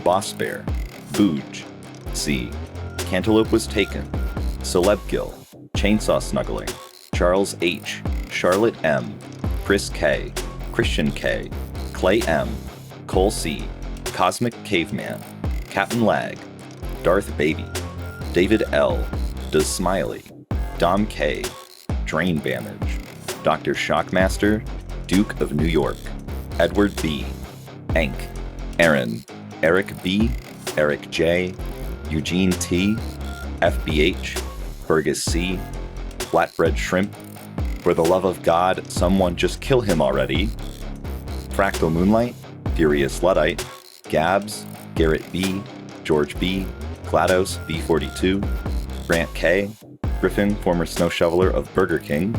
Boss Bear, Booge, C, Cantaloupe Was Taken, Celebgill, Chainsaw Snuggling, Charles H, Charlotte M, Chris K, Christian K, Clay M, Cole C, Cosmic Caveman, Captain Lag, Darth Baby, David L, Does Smiley, Dom K, Drain Damage, Dr. Shockmaster, Duke of New York, Edward B, Enk, Aaron, Eric B, Eric J, Eugene T, FBH, Fergus C, Flatbread Shrimp, For the Love of God, Someone Just Kill Him Already, Fractal Moonlight, Furious Luddite, Gabs, Garrett B, George B, GLaDOS V42, Grant K, Griffin, former snow shoveler of Burger King,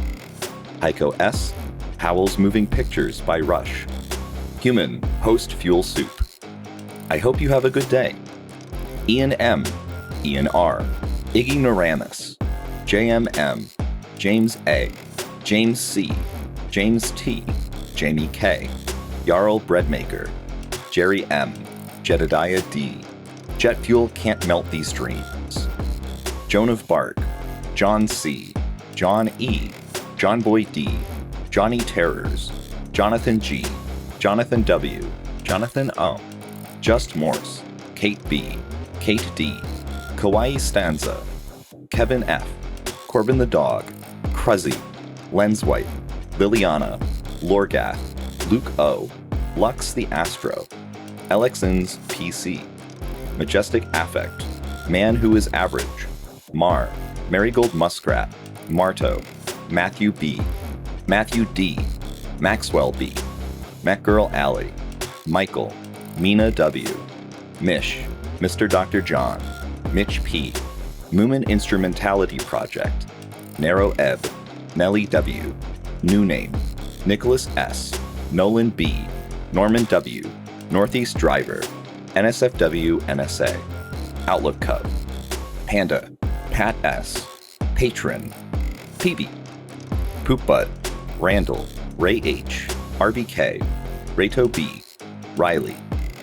Heiko S, Howell's Moving Pictures by Rush, Human, Host Fuel Soup. I hope you have a good day. Ian M, Ian R, Ignoramus, JMM, James A, James C, James T, Jamie K, Jarl Breadmaker, Jerry M, Jedediah D, Jet Fuel Can't Melt These Dreams, Joan of Bark, John C, John E, John Boy D, Johnny Terrors, Jonathan G, Jonathan W, Jonathan O, Just Morse, Kate B, Kate D, Kawaii Stanza, Kevin F, Corbin the Dog, Cruzzy, Lenswipe, Liliana, Lorgath, Luke O, Lux the Astro, Alexins PC, Majestic Affect, Man Who Is Average, Mar, Marigold Muskrat, Marto, Matthew B, Matthew D, Maxwell B, MacGirl Alley, Michael, Mina W, Mish, Mr. Dr. John, Mitch P, Moomin Instrumentality Project, Narrow Ebb, Nelly W, New Name, Nicholas S, Nolan B, Norman W, Northeast Driver, NSFW NSA, Outlook Cub, Panda, Pat S, Patron, PB, Poopbutt, Randall, Ray H, RBK, Rato B, Riley,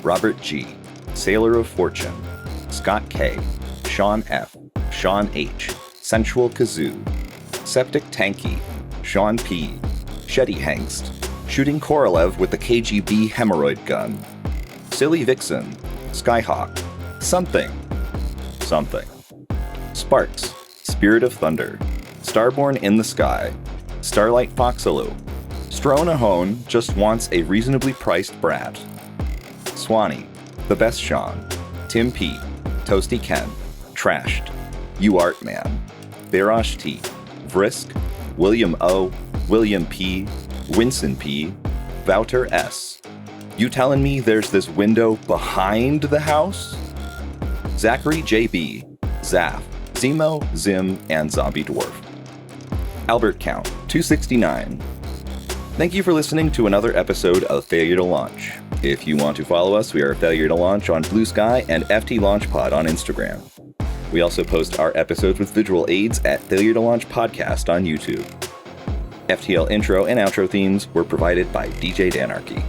Robert G, Sailor of Fortune, Scott K, Sean F, Sean H, Sensual Kazoo, Septic Tanky, Sean P, Shetty Hangst, Shooting Korolev with the KGB hemorrhoid gun, Silly Vixen, Skyhawk, Something, Sparks, Spirit of Thunder, Starborn in the Sky, Starlight Foxaloo, Stronahone just wants a reasonably priced brat, Swanee, The Best Sean, Tim P, Toasty Ken, Trashed, You Art Man, Barash T, Vrisk, William O, William P, Winson P, Wouter S. You telling me there's this window behind the house? Zachary JB, Zaf, Zemo, Zim, and Zombie Dwarf. Albert Count, 269. Thank you for listening to another episode of Failure to Launch. If you want to follow us, we are Failure to Launch on Blue Sky and FT Launch Pod on Instagram. We also post our episodes with visual aids at Failure to Launch Podcast on YouTube. FTL intro and outro themes were provided by DJ Danarchy.